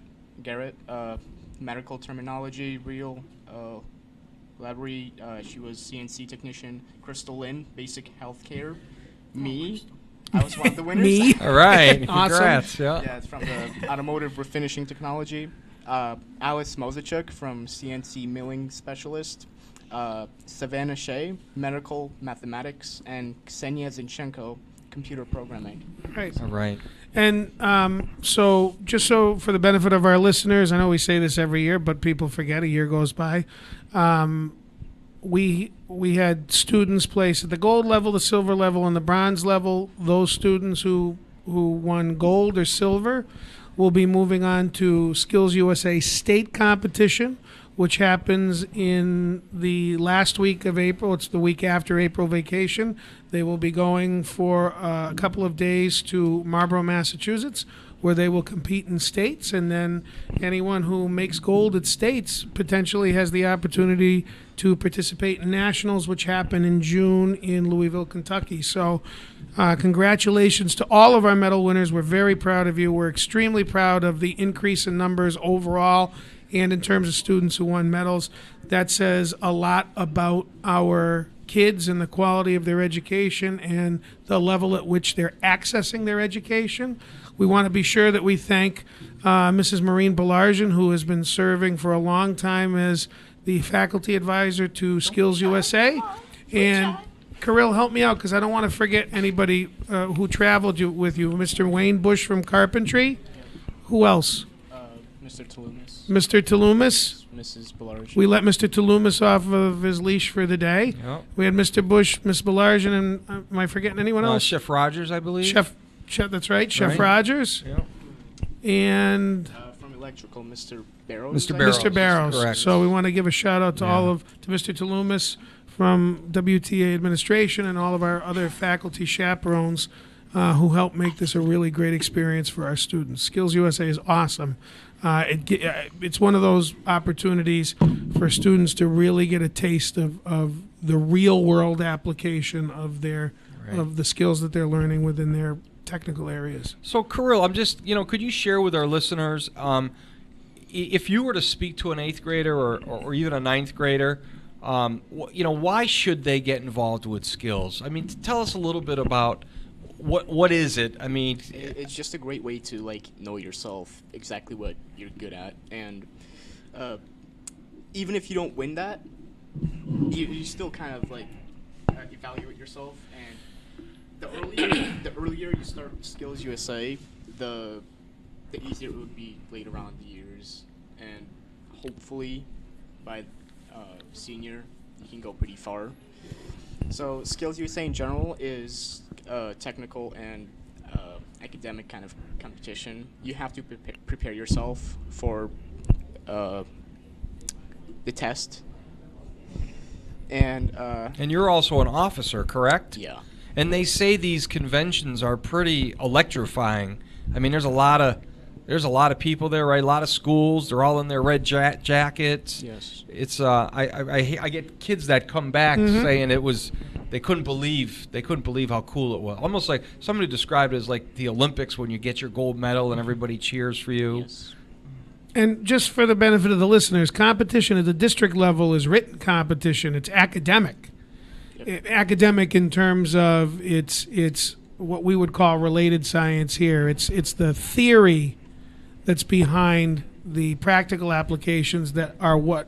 Medical Terminology, Real Library. She was CNC technician. Crystal Lynn, Basic Healthcare. Me. I was one of the winners. Me? All right. Awesome. Congrats. Yeah. Yeah, it's from the Automotive Refinishing Technology. Alice Mozichuk from CNC Milling Specialist. Savannah Shea, Medical Mathematics. And Ksenia Zinchenko, Computer Programming. Right. All right. And so just so for the benefit of our listeners, I know we say this every year, but people forget, a year goes by. We had students place at the gold level, the silver level, and the bronze level. Those students who won gold or silver will be moving on to Skills USA state competition, which happens in the last week of April. It's the week after April vacation. They will be going for a couple of days to Marlborough, Massachusetts, where they will compete in states, and then anyone who makes gold at states potentially has the opportunity to participate in nationals, which happen in June in Louisville, Kentucky. So congratulations to all of our medal winners. We're very proud of you. We're extremely proud of the increase in numbers overall and in terms of students who won medals. That says a lot about our kids and the quality of their education and the level at which they're accessing their education. We want to be sure that we thank Mrs. Maureen Belarjan, who has been serving for a long time as the faculty advisor to Skills USA. And Kirill, help me out because I don't want to forget anybody who traveled with you. Mr. Wayne Bush from Carpentry. Who else? Mr. Talumis. Mr. Talumis. Mrs. Belarge. We let Mr. Talumis off of his leash for the day. Yep. We had Mr. Bush, Miss Belarge, and am I forgetting anyone else? Chef Rogers, I believe. Chef, that's right. Chef Right. Rogers. Yep. And From Electrical, Mr. Barrows. Mr. Barrows. Mr. Barrows. Correct. So we want to give a shout out to Yeah. to Mr. Talumis from WTA administration and all of our other faculty chaperones who helped make this a really great experience for our students. Skills USA is awesome. It's one of those opportunities for students to really get a taste of the real world application of of the skills that they're learning within their technical areas. So, Kirill, I'm just, could you share with our listeners, if you were to speak to an 8th grader or even a 9th grader, why should they get involved with skills? I mean, tell us a little bit about what is it? I mean, it's just a great way to know yourself, exactly what you're good at, and even if you don't win that, you still kind of evaluate yourself. And the earlier you start Skills USA, the easier it would be later on in the years, and hopefully by senior you can go pretty far. So Skills USA in general is technical and academic kind of competition. You have to prepare yourself for the test. And you're also an officer, correct? Yeah. And they say these conventions are pretty electrifying. I mean, there's a lot of people there, right? A lot of schools. They're all in their red jackets. Yes. It's I get kids that come back saying they couldn't believe how cool it was. Almost like somebody described it as like the Olympics when you get your gold medal and everybody cheers for you. Yes. And just for the benefit of the listeners, competition at the district level is written competition. It's academic. Academic in terms of it's what we would call related science here. It's the theory that's behind the practical applications that are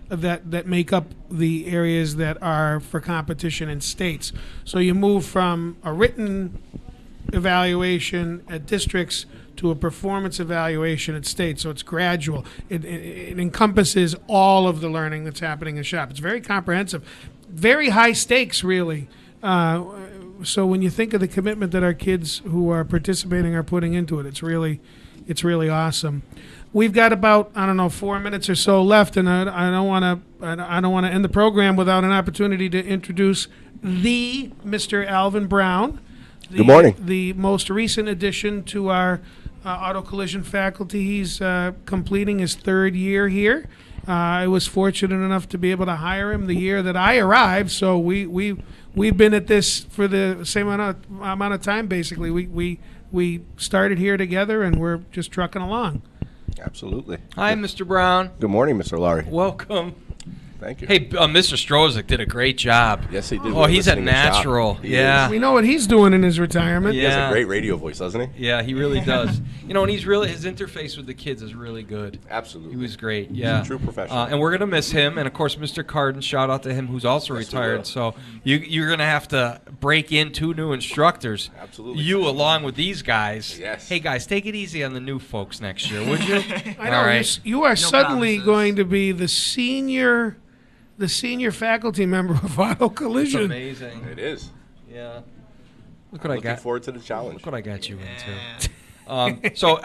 that make up the areas that are for competition in states. So you move from a written evaluation at districts to a performance evaluation at state. So it's gradual. It encompasses all of the learning that's happening in shop. It's very comprehensive, very high stakes, really. So when you think of the commitment that our kids who are participating are putting into it, it's really awesome. We've got about 4 minutes or so left, and I don't want to end the program without an opportunity to introduce the Mr. Alvin Brown. Good morning. The most recent addition to our auto collision faculty. He's completing his 3rd year here. I was fortunate enough to be able to hire him the year that I arrived. So we've been at this for the same amount of time. Basically, we started here together, and we're just trucking along. Absolutely. Hi, Mr. Brown. Good morning, Mr. Laurie. Welcome. Thank you. Hey, Mr. Strozek did a great job. Yes, he did. Oh, he's a natural. Yeah. We know what he's doing in his retirement. He has a great radio voice, doesn't he? Yeah, he really does. And his interface with the kids is really good. Absolutely. He was great. Yeah. He's a true professional. And we're gonna miss him. And of course, Mr. Carden. Shout out to him, who's also retired. So you're gonna have to break in 2 new instructors. Absolutely. You along with these guys. Yes. Hey guys, take it easy on the new folks next year, would you? I know. All right. You are suddenly going to be the senior faculty member of auto collision. It's amazing. It is. Yeah. Look I'm what I looking got. forward to the challenge. Look what I got you into. So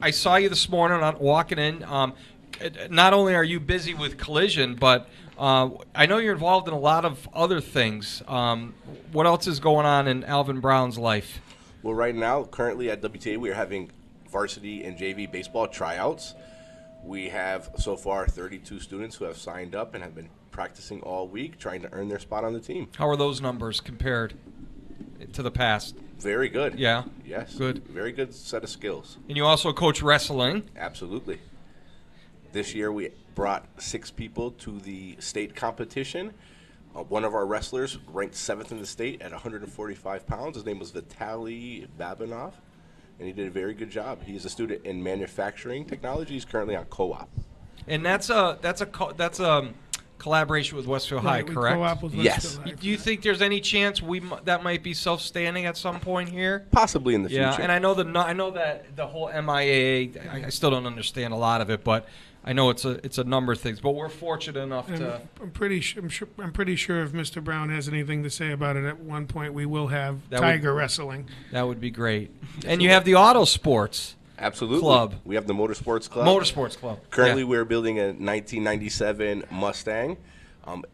I saw you this morning walking in. Not only are you busy with collision, but I know you're involved in a lot of other things. What else is going on in Alvin Brown's life? Well, right now, currently at WTA, we are having varsity and JV baseball tryouts. We have so far 32 students who have signed up and have been practicing all week, trying to earn their spot on the team. How are those numbers compared to the past? Very good. Yeah? Yes. Good. Very good set of skills. And you also coach wrestling. Absolutely. This year we brought 6 people to the state competition. One of our wrestlers ranked 7th in the state at 145 pounds. His name was Vitaly Babinov, and he did a very good job. He's a student in manufacturing technology. He's currently on co-op. And that's a collaboration with Westfield High, Right, we correct? co-op with Yes. Westfield High. Do you think there's any chance that might be self-standing at some point here? Possibly in the Yeah, future. and I know that the whole MIAA, I still don't understand a lot of it, but I know it's a number of things. But we're fortunate enough And to. I'm pretty sure if Mr. Brown has anything to say about it, at one point we will have That tiger would- wrestling. That would be great. And you have the Auto Sports Absolutely. Club. We have the Motorsports Club. Motorsports Club. Currently, Yeah. we're building a 1997 Mustang.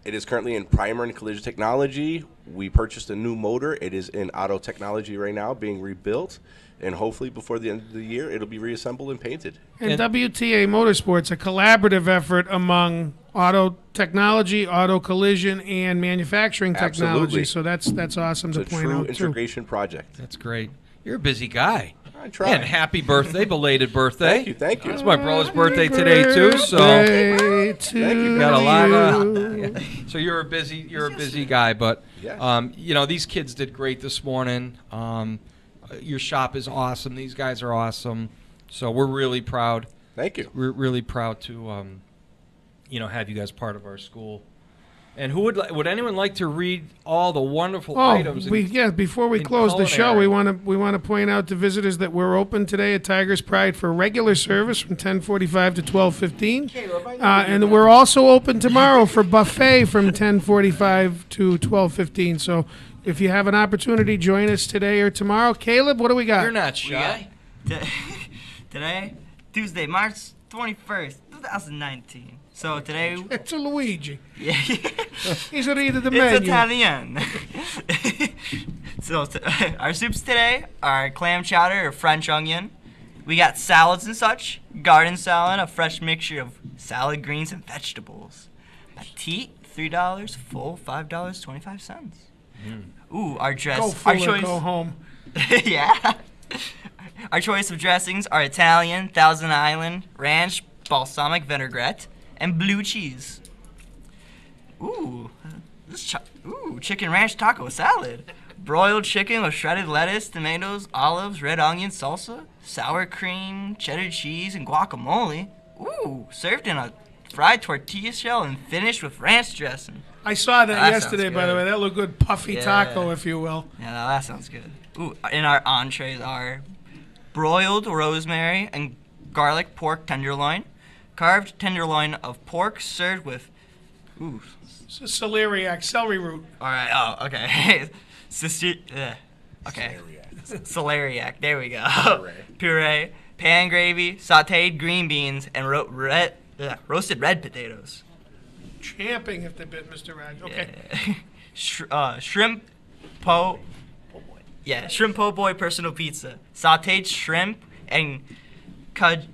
It is currently in primer and collision technology. We purchased a new motor. It is in auto technology right now, being rebuilt. And hopefully before the end of the year, it'll be reassembled and painted. And WTA Motorsports, a collaborative effort among auto technology, auto collision, and manufacturing technology. Absolutely. So that's awesome It's to a point true out too. integration project. That's great. You're a busy guy. I try. And happy birthday, belated birthday. Thank you, thank you. It's my brother's birthday today too, so Birthday to you got a lot you. of. So you're a busy guy, but Yes. you know, these kids did great this morning. Your shop is awesome. These guys are awesome. So we're really proud. Thank you. We're really proud to have you guys part of our school. And who would anyone like to read all the wonderful items? Before we in close the show, we culinary? want to point out to visitors that we're open today at Tiger's Pride for regular service from 10:45 to 12:15, and we're also open tomorrow for buffet from 10:45 to 12:15. So, if you have an opportunity, join us today or tomorrow. Caleb, what do we got? You're not We shy. got today, Tuesday, March 21st, 2019. So today, It's a Luigi. yeah, He's reading the it's menu. Italian. So our soups today are clam chowder or French onion. We got salads and such. Garden salad, a fresh mixture of salad, greens, and vegetables. Petite, $3. Full, $5.25. Ooh, our dress. Go our full or choice. go home. Yeah. Our choice of dressings are Italian, Thousand Island, ranch, balsamic vinaigrette, and blue cheese. Ooh, chicken ranch taco salad. Broiled chicken with shredded lettuce, tomatoes, olives, red onion salsa, sour cream, cheddar cheese, and guacamole. Ooh, served in a fried tortilla shell and finished with ranch dressing. I saw that That yesterday, sounds by the good. way. That looked good, puffy Yeah. taco, if you will. Yeah, no, that sounds good. Ooh, and our entrees are broiled rosemary and garlic pork tenderloin, carved tenderloin of pork served with, Celeriac, celery root. All right. Oh, okay. Okay. Celeriac. There we go. Puree, pan gravy, sautéed green beans, and roasted red potatoes. Champing if they bit Mr. Raj. Okay. Shrimp po. Yeah, shrimp po' boy personal pizza, sautéed shrimp and Cajun.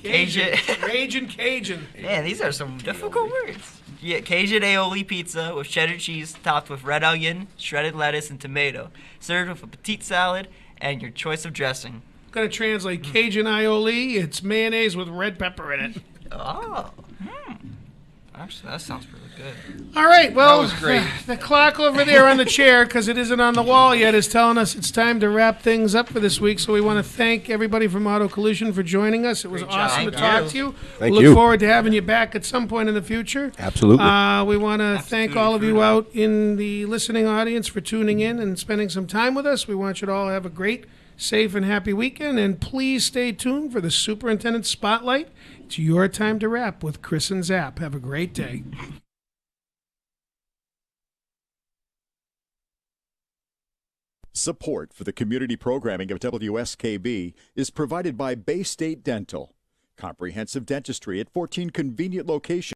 Raging Cajun. Man, these are some difficult words. Yeah, Cajun aioli pizza with cheddar cheese topped with red onion, shredded lettuce, and tomato. Served with a petite salad and your choice of dressing. Going to translate Cajun aioli. It's mayonnaise with red pepper in it. Oh. Actually, that sounds pretty good. All right, well, That was great. The clock over there on the chair, because it isn't on the wall yet, is telling us it's time to wrap things up for this week. So we want to thank everybody from Auto Collision for joining us. It was awesome to talk to you. Thank Look you. forward to having you back at some point in the future. Absolutely. We want to thank all of you out in the listening audience for tuning in and spending some time with us. We want you to all have a great, safe, and happy weekend. And please stay tuned for the Superintendent Spotlight. It's your time to wrap with Chris and Zap. Have a great day. Support for the community programming of WSKB is provided by Bay State Dental. Comprehensive dentistry at 14 convenient locations.